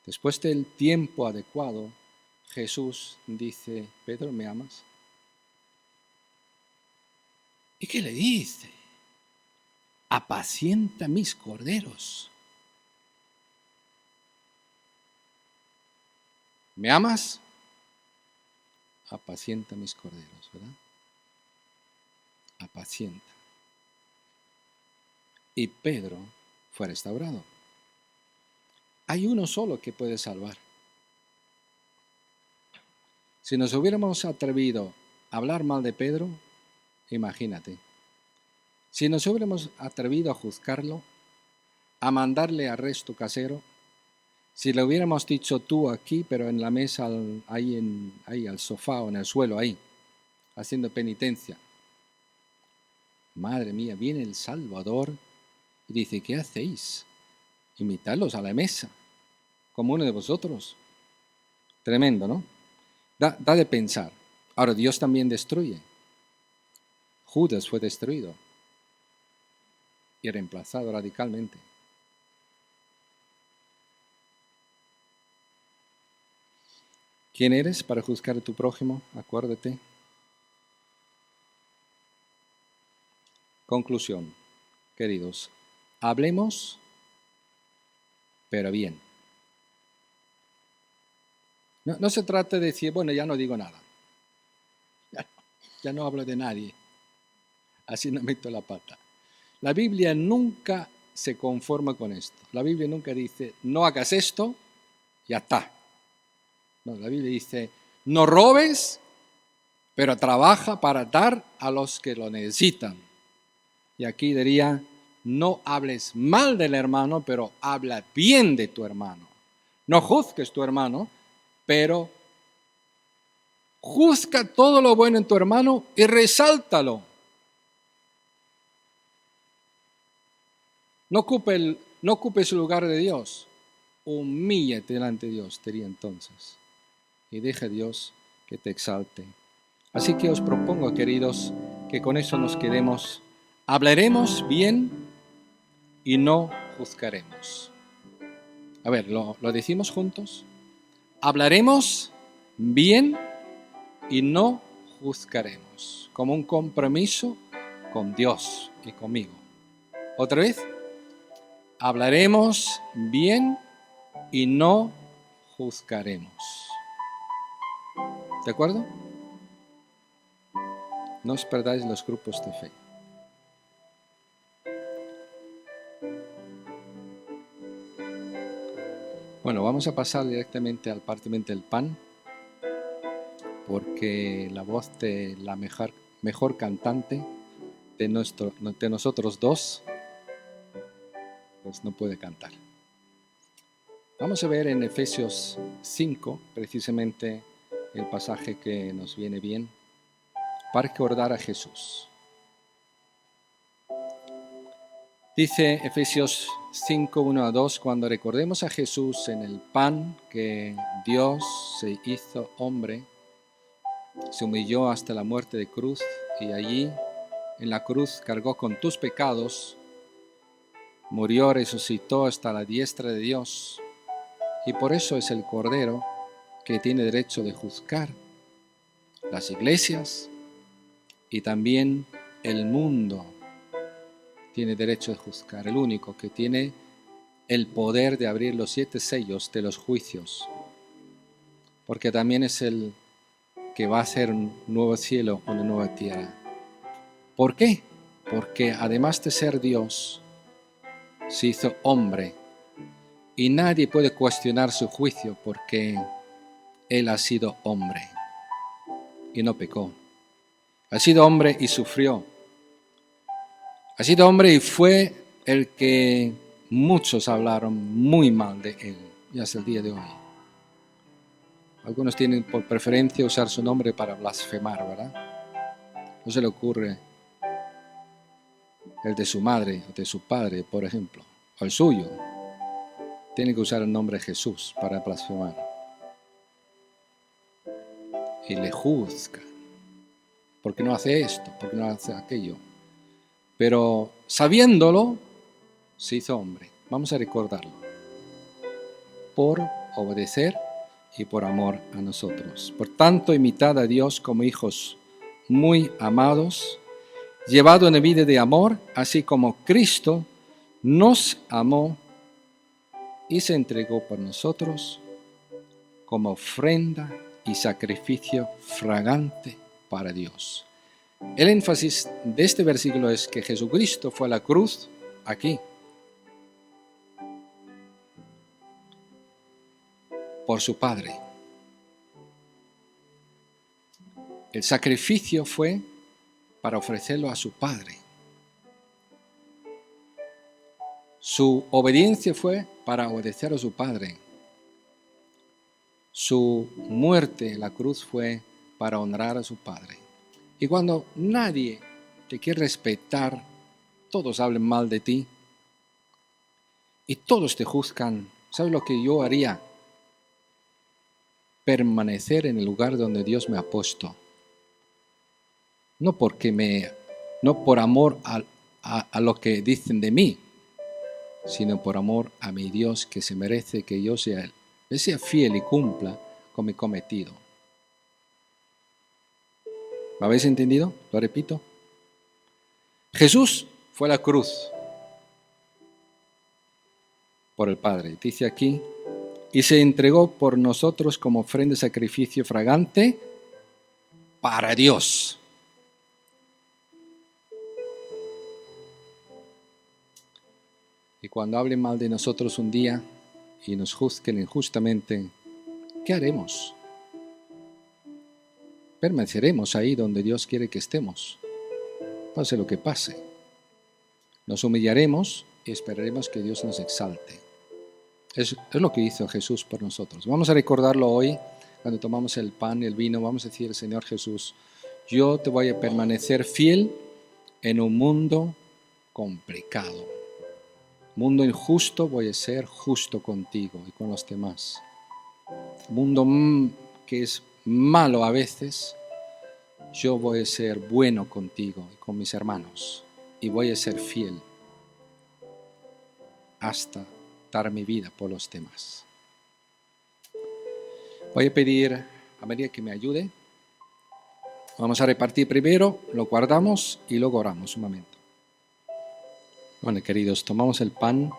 después del tiempo adecuado, Jesús dice, Pedro, ¿me amas? ¿Y qué le dice? Apacienta mis corderos. ¿Me amas? Apacienta mis corderos, ¿verdad? Apacienta. Y Pedro fue restaurado. Hay uno solo que puede salvar. Si nos hubiéramos atrevido a hablar mal de Pedro, imagínate. Si nos hubiéramos atrevido a juzgarlo, a mandarle arresto casero, si le hubiéramos dicho tú aquí, pero en la mesa, ahí al sofá o en el suelo, ahí, haciendo penitencia. Madre mía, viene el Salvador y dice, ¿qué hacéis? Invitadlos a la mesa, como uno de vosotros. Tremendo, ¿no? Da de pensar. Ahora, Dios también destruye. Judas fue destruido y reemplazado radicalmente. ¿Quién eres para juzgar a tu prójimo? Acuérdate. Conclusión, queridos. Hablemos, pero bien. No se trata de decir, bueno, ya no digo nada. Ya no hablo de nadie. Así no meto la pata. La Biblia nunca se conforma con esto. La Biblia nunca dice, no hagas esto, ya está. No, la Biblia dice, no robes, pero trabaja para dar a los que lo necesitan. Y aquí diría, no hables mal del hermano, pero habla bien de tu hermano. No juzgues tu hermano, pero juzga todo lo bueno en tu hermano y resáltalo. No ocupe su lugar de Dios. Humíllate delante de Dios, diría entonces. Y deja a Dios que te exalte. Así que os propongo, queridos, que con eso nos quedemos. Hablaremos bien y no juzgaremos. A ver, ¿lo decimos juntos? Hablaremos bien y no juzgaremos. Como un compromiso con Dios y conmigo. ¿Otra vez? Hablaremos bien y no juzgaremos. ¿De acuerdo? No os perdáis los grupos de fe. Bueno, vamos a pasar directamente al partimiento del pan, porque la voz de la mejor cantante de nosotros dos, pues no puede cantar. Vamos a ver en Efesios 5, precisamente el pasaje que nos viene bien para recordar a Jesús. Dice Efesios 5, 1 a 2, cuando recordemos a Jesús en el pan que Dios se hizo hombre, se humilló hasta la muerte de cruz y allí en la cruz cargó con tus pecados, murió, resucitó hasta la diestra de Dios y por eso es el Cordero que tiene derecho de juzgar las iglesias y también el mundo. Tiene derecho de juzgar, el único que tiene el poder de abrir los 7 sellos de los juicios, porque también es el que va a hacer un nuevo cielo, una nueva tierra. ¿Por qué? Porque además de ser Dios, se hizo hombre y nadie puede cuestionar su juicio porque Él ha sido hombre y no pecó. Ha sido hombre y sufrió. Ha sido hombre y fue el que muchos hablaron muy mal de él, y hasta el día de hoy. Algunos tienen por preferencia usar su nombre para blasfemar, ¿verdad? No se le ocurre el de su madre o de su padre, por ejemplo, o el suyo. tiene que usar el nombre de Jesús para blasfemar. Y le juzga. ¿Por qué no hace esto? ¿Por qué no hace aquello? Pero sabiéndolo, se hizo hombre. Vamos a recordarlo. Por obedecer y por amor a nosotros. Por tanto, imitad a Dios como hijos muy amados, llevado en vida de amor, así como Cristo nos amó y se entregó por nosotros como ofrenda y sacrificio fragante para Dios. El énfasis de este versículo es que Jesucristo fue a la cruz aquí, por su Padre. El sacrificio fue para ofrecerlo a su Padre. Su obediencia fue para obedecer a su Padre. Su muerte en la cruz fue para honrar a su Padre. Y cuando nadie te quiere respetar, todos hablan mal de ti y todos te juzgan, ¿sabes lo que yo haría? Permanecer en el lugar donde Dios me ha puesto. No por amor a lo que dicen de mí, sino por amor a mi Dios, que se merece que yo sea fiel y cumpla con mi cometido. ¿Me habéis entendido? Lo repito. Jesús fue a la cruz por el Padre. Dice aquí, y se entregó por nosotros como ofrenda de sacrificio fragante para Dios. Y cuando hablen mal de nosotros un día y nos juzguen injustamente, ¿qué haremos? Permaneceremos ahí donde Dios quiere que estemos, pase lo que pase. Nos humillaremos y esperaremos que Dios nos exalte. Es lo que hizo Jesús por nosotros. Vamos a recordarlo hoy, cuando tomamos el pan y el vino. Vamos a decir, Señor Jesús, yo te voy a permanecer fiel en un mundo complicado. Mundo injusto, voy a ser justo contigo y con los demás. Mundo que es malo a veces, yo voy a ser bueno contigo y con mis hermanos. Y voy a ser fiel hasta dar mi vida por los demás. Voy a pedir a María que me ayude. Vamos a repartir primero, lo guardamos y luego oramos un momento. Bueno, queridos, tomamos el pan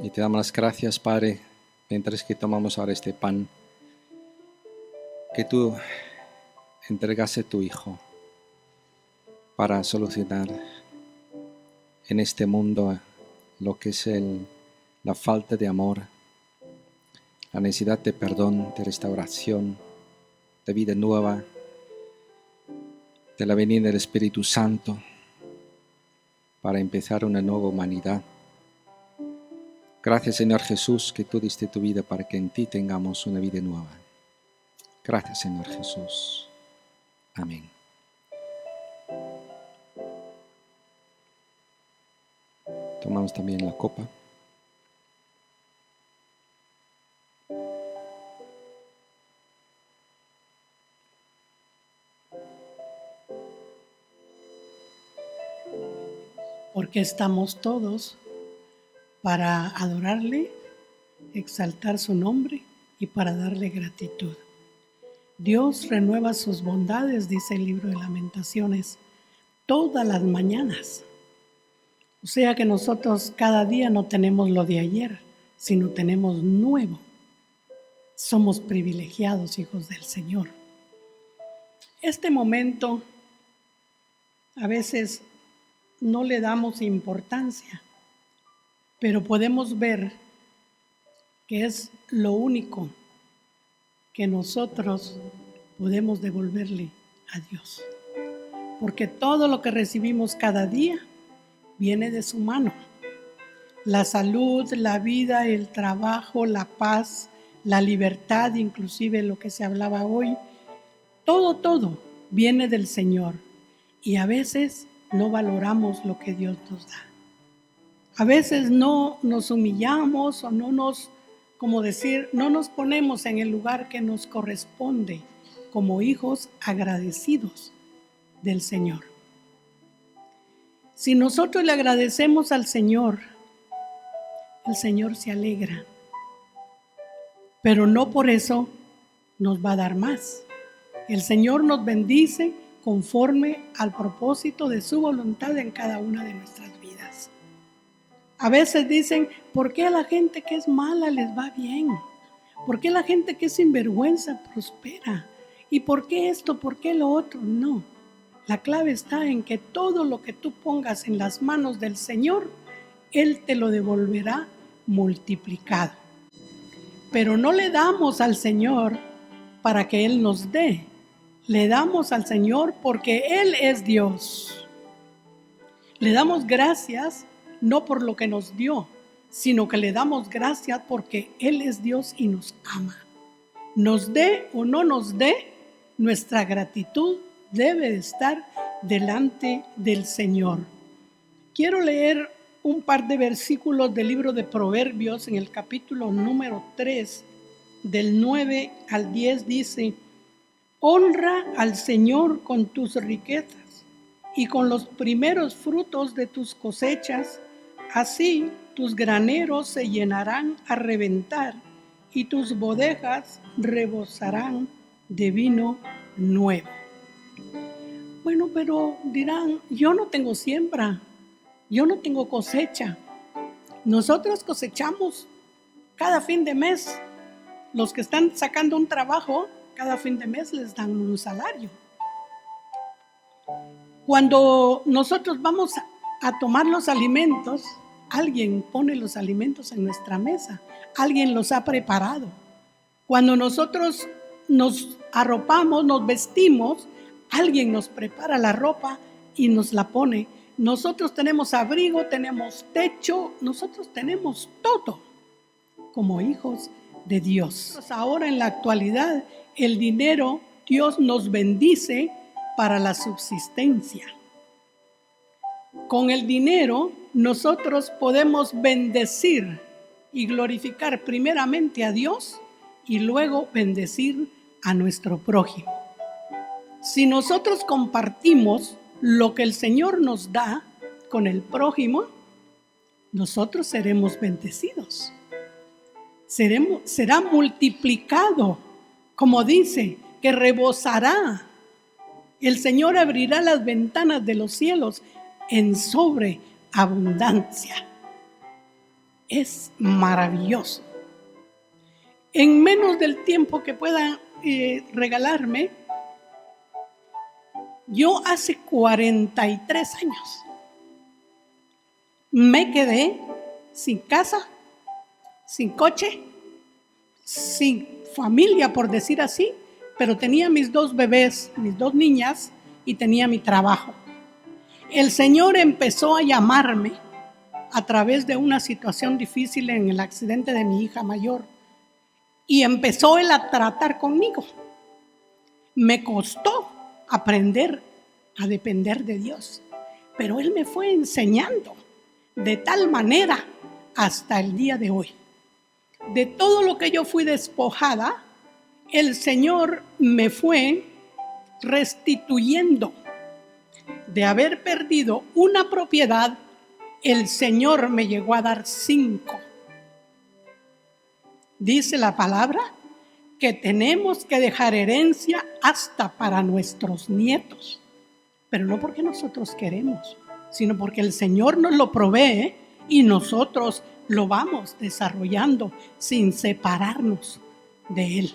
y te damos las gracias, Padre, mientras que tomamos ahora este pan, que tú entregase a tu Hijo para solucionar en este mundo lo que es la falta de amor, la necesidad de perdón, de restauración, de vida nueva, de la venida del Espíritu Santo, para empezar una nueva humanidad. Gracias, Señor Jesús, que tú diste tu vida para que en ti tengamos una vida nueva. Gracias, Señor Jesús. Amén. Tomamos también la copa. Porque estamos todos para adorarle, exaltar su nombre y para darle gratitud. Dios renueva sus bondades, dice el libro de Lamentaciones, todas las mañanas. O sea que nosotros cada día no tenemos lo de ayer, sino tenemos nuevo. Somos privilegiados, hijos del Señor. Este momento a veces no le damos importancia, pero podemos ver que es lo único que nosotros podemos devolverle a Dios. Porque todo lo que recibimos cada día viene de su mano. La salud, la vida, el trabajo, la paz, la libertad, inclusive lo que se hablaba hoy, todo viene del Señor. Y a veces no valoramos lo que Dios nos da. A veces no nos humillamos o no nos ponemos en el lugar que nos corresponde como hijos agradecidos del Señor. Si nosotros le agradecemos al Señor, el Señor se alegra, pero no por eso nos va a dar más. El Señor nos bendice conforme al propósito de su voluntad en cada una de nuestras vidas. A veces dicen, ¿por qué a la gente que es mala les va bien? ¿Por qué la gente que es sinvergüenza prospera? ¿Y por qué esto? ¿Por qué lo otro? No. La clave está en que todo lo que tú pongas en las manos del Señor, Él te lo devolverá multiplicado. Pero no le damos al Señor para que Él nos dé. Le damos al Señor porque Él es Dios. Le damos gracias no por lo que nos dio, sino que le damos gracias porque Él es Dios y nos ama. Nos dé o no nos dé, nuestra gratitud debe de estar delante del Señor. Quiero leer un par de versículos del libro de Proverbios en el capítulo número 3, del 9 al 10 dice: honra al Señor con tus riquezas y con los primeros frutos de tus cosechas, así tus graneros se llenarán a reventar y tus bodegas rebosarán de vino nuevo. Bueno, pero dirán, yo no tengo siembra, yo no tengo cosecha. Nosotros cosechamos cada fin de mes. Los que están sacando un trabajo, cada fin de mes les dan un salario. Cuando nosotros vamos a tomar los alimentos, alguien pone los alimentos en nuestra mesa, alguien los ha preparado. Cuando nosotros nos arropamos, nos vestimos, alguien nos prepara la ropa y nos la pone. Nosotros tenemos abrigo, tenemos techo, nosotros tenemos todo como hijos de Dios. Ahora en la actualidad, el dinero, Dios nos bendice para la subsistencia. Con el dinero, nosotros podemos bendecir y glorificar primeramente a Dios y luego bendecir a nuestro prójimo. Si nosotros compartimos lo que el Señor nos da con el prójimo, nosotros seremos bendecidos. Será multiplicado, como dice, que rebosará. El Señor abrirá las ventanas de los cielos en sobreabundancia. Es maravilloso. En menos del tiempo que puedan regalarme, yo hace 43 años me quedé sin casa, sin coche, sin familia, por decir así, pero tenía mis 2 bebés, mis 2 niñas y tenía mi trabajo. El Señor empezó a llamarme a través de una situación difícil en el accidente de mi hija mayor y empezó Él a tratar conmigo. Me costó aprender a depender de Dios, pero Él me fue enseñando de tal manera hasta el día de hoy. De todo lo que yo fui despojada, el Señor me fue restituyendo. De haber perdido una propiedad, el Señor me llegó a dar 5. Dice la palabra que tenemos que dejar herencia hasta para nuestros nietos, pero no porque nosotros queremos, sino porque el Señor nos lo provee y nosotros lo vamos desarrollando sin separarnos de Él.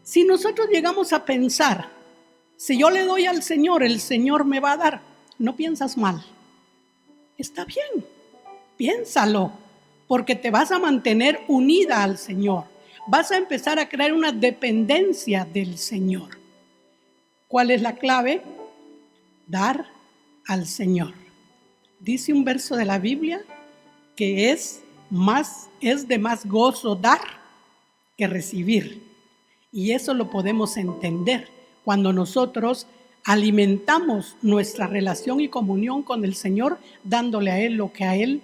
Si nosotros llegamos a pensar, si yo le doy al Señor, el Señor me va a dar, no piensas mal. Está bien, piénsalo, porque te vas a mantener unida al Señor. Vas a empezar a crear una dependencia del Señor. ¿Cuál es la clave? Dar al Señor. Dice un verso de la Biblia que es de más gozo dar que recibir. Y eso lo podemos entender cuando nosotros alimentamos nuestra relación y comunión con el Señor, dándole a Él lo que a Él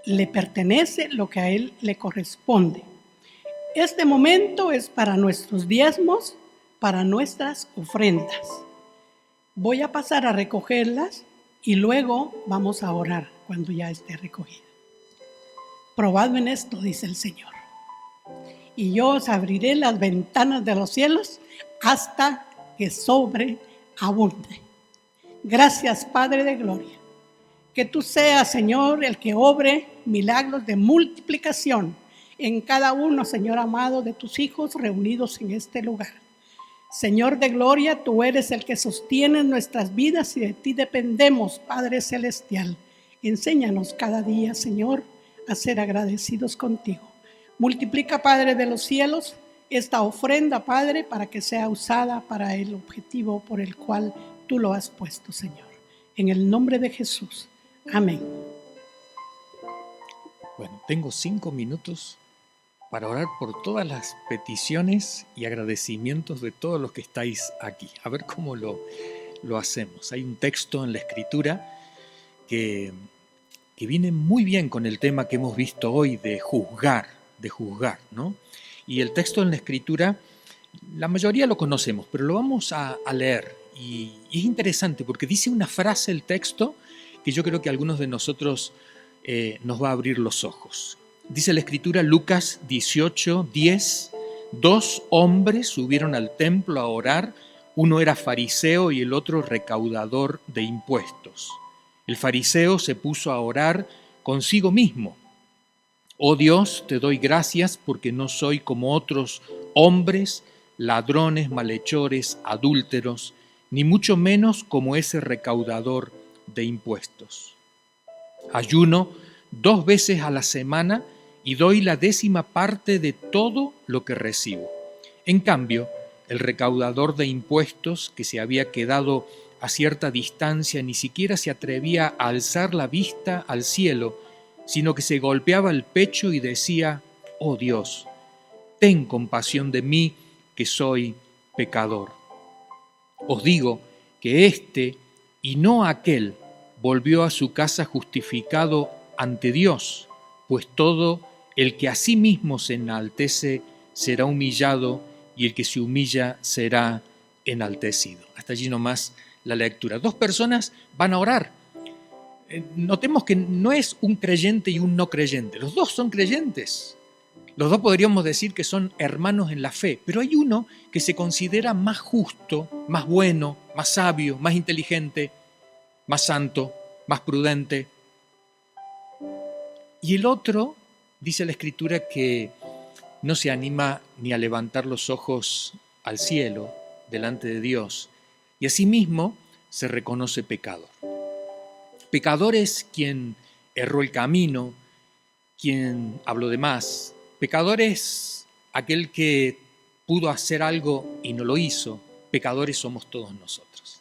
le pertenece, lo que a Él le corresponde. Este momento es para nuestros diezmos, para nuestras ofrendas. Voy a pasar a recogerlas y luego vamos a orar cuando ya esté recogida. Probadme en esto, dice el Señor, y yo os abriré las ventanas de los cielos hasta que sobreabunde. Gracias, Padre de gloria. Que tú seas, Señor, el que obre milagros de multiplicación en cada uno, Señor amado, de tus hijos reunidos en este lugar. Señor de gloria, tú eres el que sostiene nuestras vidas y de ti dependemos, Padre celestial. Enséñanos cada día, Señor, a ser agradecidos contigo. Multiplica, Padre de los cielos, esta ofrenda, Padre, para que sea usada para el objetivo por el cual tú lo has puesto, Señor. En el nombre de Jesús. Amén. Bueno, tengo 5 minutos para orar por todas las peticiones y agradecimientos de todos los que estáis aquí. A ver cómo lo hacemos. Hay un texto en la Escritura que viene muy bien con el tema que hemos visto hoy de juzgar, ¿no? Y el texto en la Escritura, la mayoría lo conocemos, pero lo vamos a leer. Y es interesante porque dice una frase el texto que yo creo que a algunos de nosotros nos va a abrir los ojos. Dice la Escritura, Lucas 18:10, 2 hombres subieron al templo a orar, uno era fariseo y el otro recaudador de impuestos. El fariseo se puso a orar consigo mismo. Oh Dios, te doy gracias porque no soy como otros hombres, ladrones, malhechores, adúlteros, ni mucho menos como ese recaudador de impuestos. Ayuno 2 veces a la semana y doy la 10ª parte de todo lo que recibo. En cambio, el recaudador de impuestos, que se había quedado a cierta distancia, ni siquiera se atrevía a alzar la vista al cielo, sino que se golpeaba el pecho y decía, oh Dios, ten compasión de mí, que soy pecador. Os digo que éste y no aquel volvió a su casa justificado ante Dios, pues todo el que a sí mismo se enaltece será humillado y el que se humilla será enaltecido. Hasta allí nomás la lectura. 2 personas van a orar. Notemos que no es un creyente y un no creyente. Los 2 son creyentes. Los 2 podríamos decir que son hermanos en la fe, pero hay uno que se considera más justo, más bueno, más sabio, más inteligente, más santo, más prudente. Y el otro, dice la Escritura, que no se anima ni a levantar los ojos al cielo delante de Dios y asimismo se reconoce pecador. Pecador es quien erró el camino, quien habló de más. Pecador es aquel que pudo hacer algo y no lo hizo. Pecadores somos todos nosotros.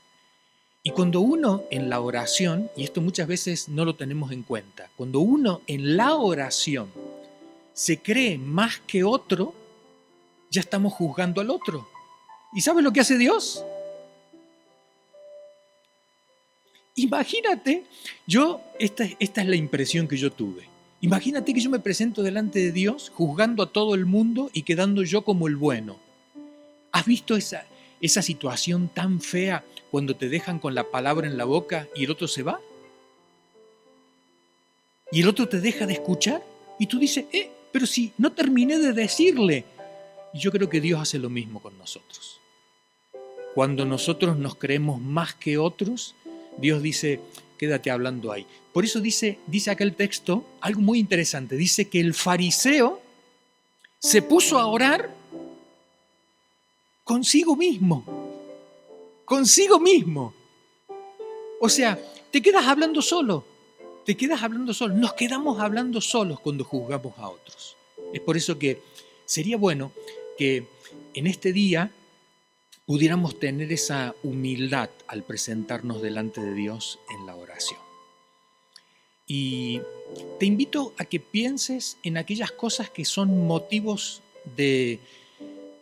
Y cuando uno en la oración, y esto muchas veces no lo tenemos en cuenta, cuando uno en la oración se cree más que otro, ya estamos juzgando al otro. ¿Y sabes lo que hace Dios? Imagínate, esta es la impresión que yo tuve. Imagínate que yo me presento delante de Dios juzgando a todo el mundo y quedando yo como el bueno. ¿Has visto esa situación tan fea cuando te dejan con la palabra en la boca y el otro se va? Y el otro te deja de escuchar y tú dices, pero si no terminé de decirle. Y yo creo que Dios hace lo mismo con nosotros. Cuando nosotros nos creemos más que otros, Dios dice, quédate hablando ahí. Por eso dice aquel texto algo muy interesante. Dice que el fariseo se puso a orar consigo mismo. Consigo mismo. O sea, te quedas hablando solo. Te quedas hablando solo. Nos quedamos hablando solos cuando juzgamos a otros. Es por eso que sería bueno que en este día pudiéramos tener esa humildad al presentarnos delante de Dios en la oración. Y te invito a que pienses en aquellas cosas que son motivos de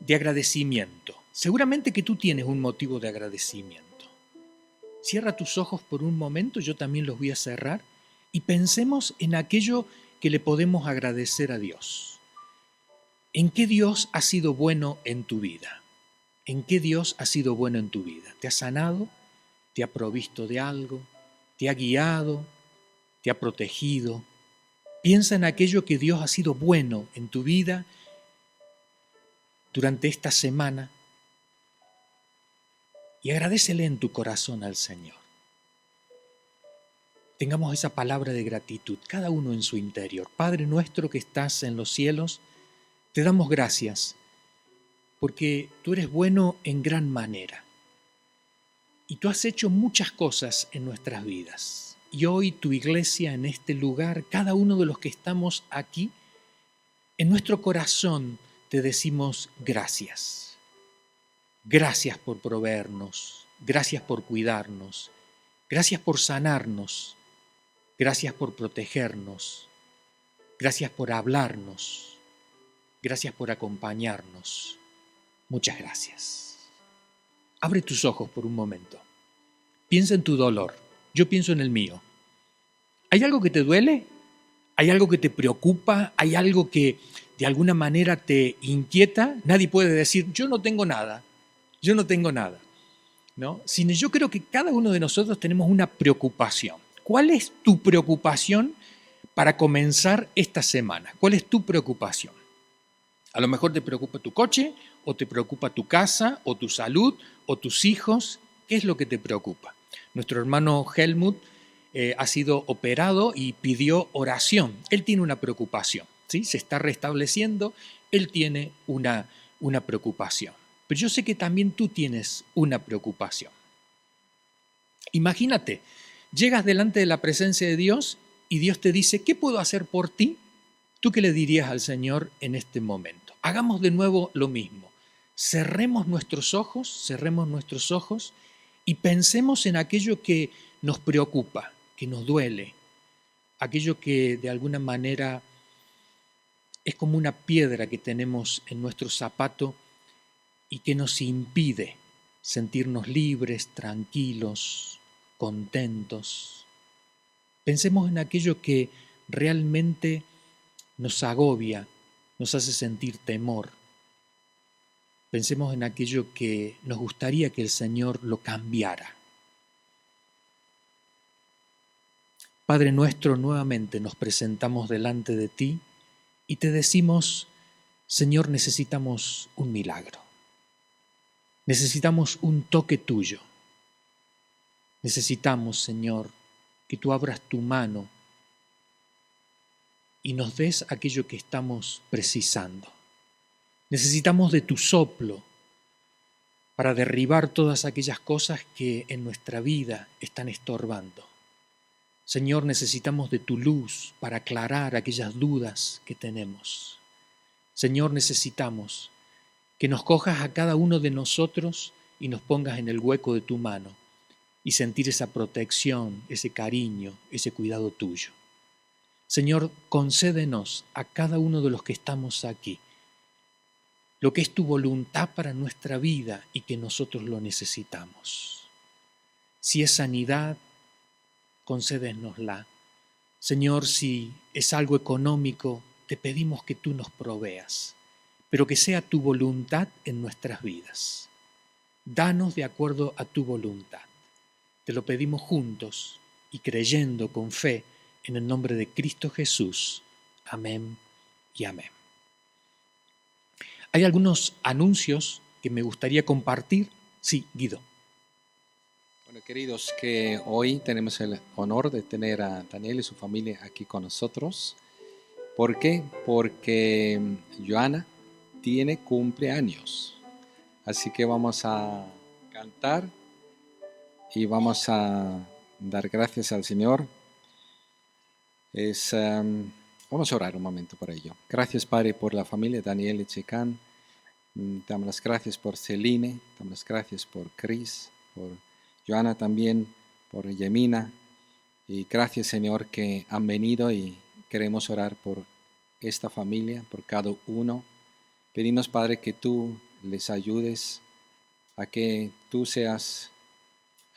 agradecimiento. Seguramente que tú tienes un motivo de agradecimiento. Cierra tus ojos por un momento, yo también los voy a cerrar, y pensemos en aquello que le podemos agradecer a Dios. ¿En qué Dios ha sido bueno en tu vida? ¿En qué Dios ha sido bueno en tu vida? ¿Te ha sanado? ¿Te ha provisto de algo? ¿Te ha guiado? ¿Te ha protegido? Piensa en aquello que Dios ha sido bueno en tu vida durante esta semana y agradécele en tu corazón al Señor. Tengamos esa palabra de gratitud, cada uno en su interior. Padre nuestro que estás en los cielos, te damos gracias porque tú eres bueno en gran manera y tú has hecho muchas cosas en nuestras vidas. Y hoy tu iglesia en este lugar, cada uno de los que estamos aquí, en nuestro corazón te decimos gracias. Gracias por proveernos, gracias por cuidarnos, gracias por sanarnos, gracias por protegernos, gracias por hablarnos, gracias por acompañarnos. Muchas gracias. Abre tus ojos por un momento. Piensa en tu dolor. Yo pienso en el mío. ¿Hay algo que te duele? ¿Hay algo que te preocupa? ¿Hay algo que de alguna manera te inquieta? Nadie puede decir, yo no tengo nada, ¿no? Sino yo creo que cada uno de nosotros tenemos una preocupación. ¿Cuál es tu preocupación para comenzar esta semana? ¿Cuál es tu preocupación? A lo mejor te preocupa tu coche, o te preocupa tu casa, o tu salud, o tus hijos. ¿Qué es lo que te preocupa? Nuestro hermano Helmut ha sido operado y pidió oración. Él tiene una preocupación, ¿sí? Se está restableciendo, él tiene una preocupación. Pero yo sé que también tú tienes una preocupación. Imagínate, llegas delante de la presencia de Dios y Dios te dice, ¿qué puedo hacer por ti? ¿Tú qué le dirías al Señor en este momento? Hagamos de nuevo lo mismo. Cerremos nuestros ojos y pensemos en aquello que nos preocupa, que nos duele, aquello que de alguna manera es como una piedra que tenemos en nuestro zapato y que nos impide sentirnos libres, tranquilos, contentos. Pensemos en aquello que realmente nos agobia, nos hace sentir temor. Pensemos en aquello que nos gustaría que el Señor lo cambiara. Padre nuestro, nuevamente nos presentamos delante de ti y te decimos, Señor, necesitamos un milagro. Necesitamos un toque tuyo. Necesitamos, Señor, que tú abras tu mano y nos des aquello que estamos precisando. Necesitamos de tu soplo para derribar todas aquellas cosas que en nuestra vida están estorbando. Señor, necesitamos de tu luz para aclarar aquellas dudas que tenemos. Señor, necesitamos que nos cojas a cada uno de nosotros y nos pongas en el hueco de tu mano y sentir esa protección, ese cariño, ese cuidado tuyo. Señor, concédenos a cada uno de los que estamos aquí lo que es tu voluntad para nuestra vida y que nosotros lo necesitamos. Si es sanidad, concédenosla. Señor, si es algo económico, te pedimos que tú nos proveas, pero que sea tu voluntad en nuestras vidas. Danos de acuerdo a tu voluntad. Te lo pedimos juntos y creyendo con fe en el nombre de Cristo Jesús. Amén y amén. Hay algunos anuncios que me gustaría compartir. Sí, Guido. Bueno, queridos, que hoy tenemos el honor de tener a Daniel y su familia aquí con nosotros. ¿Por qué? Porque Joana tiene cumpleaños. Así que vamos a cantar y vamos a dar gracias al Señor. Vamos a orar un momento por ello. Gracias, Padre, por la familia Daniel y Checán. Damos las gracias por Celine, damos las gracias por Chris, por Joana también, por Yemina. Y gracias, Señor, que han venido y queremos orar por esta familia, por cada uno. Pedimos, Padre, que tú les ayudes a que tú seas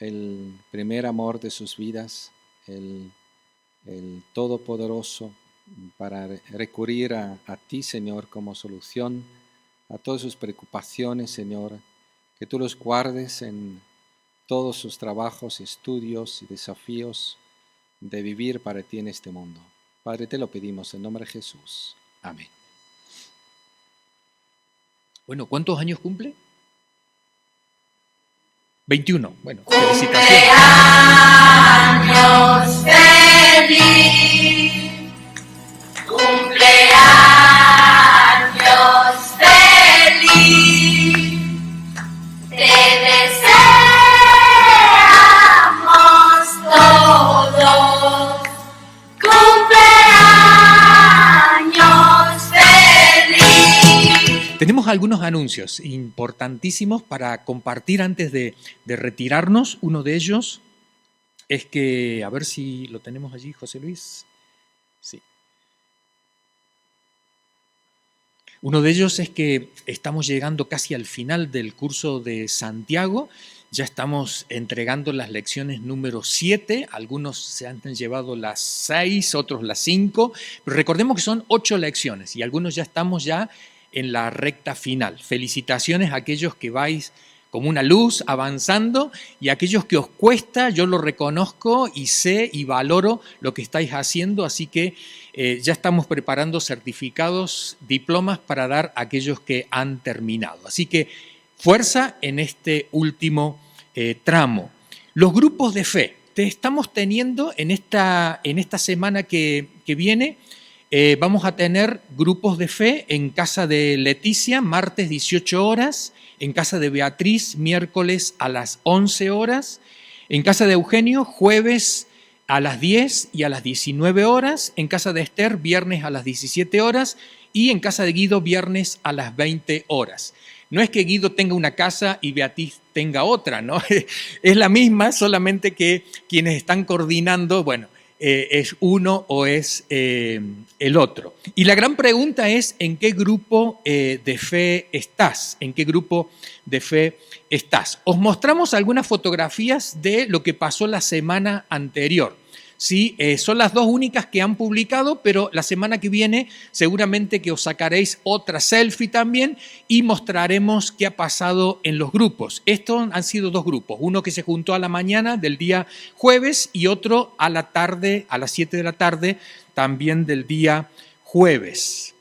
el primer amor de sus vidas, el Todopoderoso, para recurrir a ti, Señor, como solución a todas sus preocupaciones, Señor, que tú los guardes en todos sus trabajos, estudios y desafíos de vivir para ti en este mundo. Padre, te lo pedimos en nombre de Jesús. Amén. Bueno, ¿cuántos años cumple? 21. Bueno, felicitaciones. Cumpleaños feliz, cumpleaños feliz, te deseamos todos, cumpleaños feliz. Tenemos algunos anuncios importantísimos para compartir antes de retirarnos. Uno de ellos es que, a ver si lo tenemos allí, José Luis. Sí. Uno de ellos es que estamos llegando casi al final del curso de Santiago. Ya estamos entregando las lecciones número 7. Algunos se han llevado las 6, otros las 5. Pero recordemos que son 8 lecciones y algunos ya estamos en la recta final. Felicitaciones a aquellos que vais como una luz avanzando y a aquellos que os cuesta, yo lo reconozco y sé y valoro lo que estáis haciendo, así que ya estamos preparando certificados, diplomas para dar a aquellos que han terminado. Así que fuerza en este último tramo. Los grupos de fe. Te estamos teniendo en esta semana que viene. Vamos a tener grupos de fe en casa de Leticia, martes 18 horas, en casa de Beatriz, miércoles a las 11 horas, en casa de Eugenio, jueves a las 10 y a las 19 horas, en casa de Esther, viernes a las 17 horas y en casa de Guido, viernes a las 20 horas. No es que Guido tenga una casa y Beatriz tenga otra, ¿no? Es la misma, solamente que quienes están coordinando, bueno, es uno o es el otro. Y la gran pregunta es, ¿en qué grupo de fe estás? ¿En qué grupo de fe estás? Os mostramos algunas fotografías de lo que pasó la semana anterior. ¿Sí? Son las 2 únicas que han publicado, pero la semana que viene seguramente que os sacaréis otra selfie también y mostraremos qué ha pasado en los grupos. Estos han sido 2 grupos, uno que se juntó a la mañana del día jueves y otro a la tarde, a las 7 de la tarde, también del día jueves.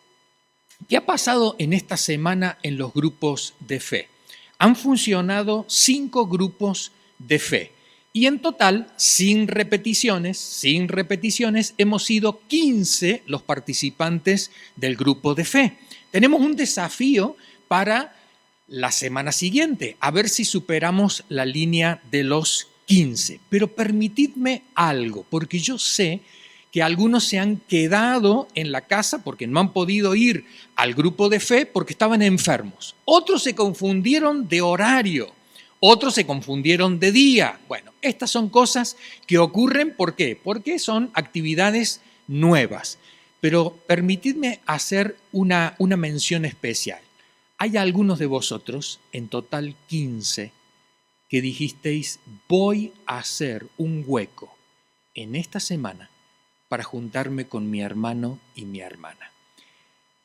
¿Qué ha pasado en esta semana en los grupos de fe? Han funcionado 5 grupos de fe. Y en total, sin repeticiones, hemos sido 15 los participantes del grupo de fe. Tenemos un desafío para la semana siguiente, a ver si superamos la línea de los 15. Pero permitidme algo, porque yo sé que algunos se han quedado en la casa porque no han podido ir al grupo de fe porque estaban enfermos. Otros se confundieron de horario. Otros se confundieron de día. Bueno, estas son cosas que ocurren, ¿por qué? Porque son actividades nuevas. Pero permitidme hacer una mención especial. Hay algunos de vosotros, en total 15, que dijisteis, voy a hacer un hueco en esta semana para juntarme con mi hermano y mi hermana.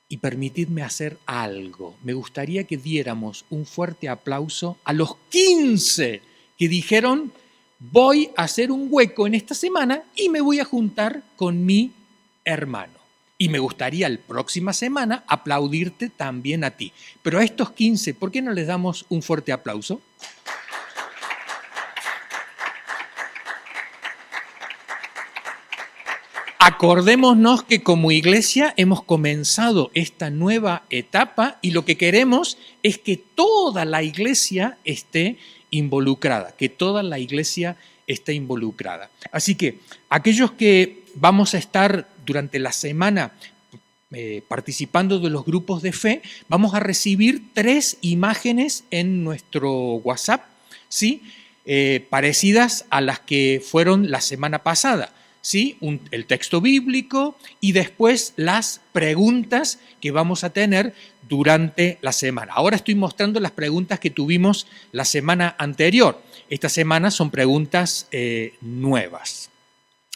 Y permitidme hacer algo. Me gustaría que diéramos un fuerte aplauso a los 15 que dijeron, voy a hacer un hueco en esta semana y me voy a juntar con mi hermano. Y me gustaría la próxima semana aplaudirte también a ti. Pero a estos 15, ¿por qué no les damos un fuerte aplauso? Acordémonos que como iglesia hemos comenzado esta nueva etapa y lo que queremos es que toda la iglesia esté involucrada, Así que aquellos que vamos a estar durante la semana participando de los grupos de fe, vamos a recibir 3 imágenes en nuestro WhatsApp, ¿sí? Parecidas a las que fueron la semana pasada. ¿Sí? El texto bíblico y después las preguntas que vamos a tener durante la semana. Ahora estoy mostrando las preguntas que tuvimos la semana anterior. Esta semana son preguntas nuevas.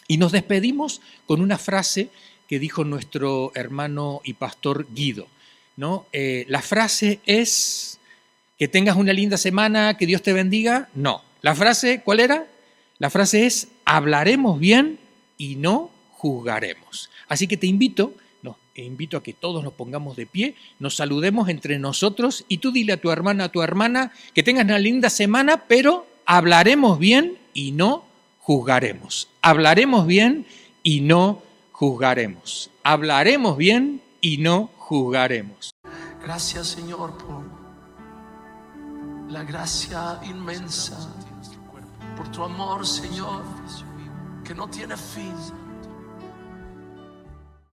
Y nos despedimos con una frase que dijo nuestro hermano y pastor Guido, ¿no? La frase es, que tengas una linda semana, que Dios te bendiga. No. La frase, ¿cuál era? La frase es, hablaremos bien y no juzgaremos. Así que te invito a que todos nos pongamos de pie, nos saludemos entre nosotros y tú dile a tu hermana, que tengas una linda semana, pero hablaremos bien y no juzgaremos. Hablaremos bien y no juzgaremos. Hablaremos bien y no juzgaremos. Gracias, Señor, por la gracia inmensa, por tu amor, Señor, que no tiene fin.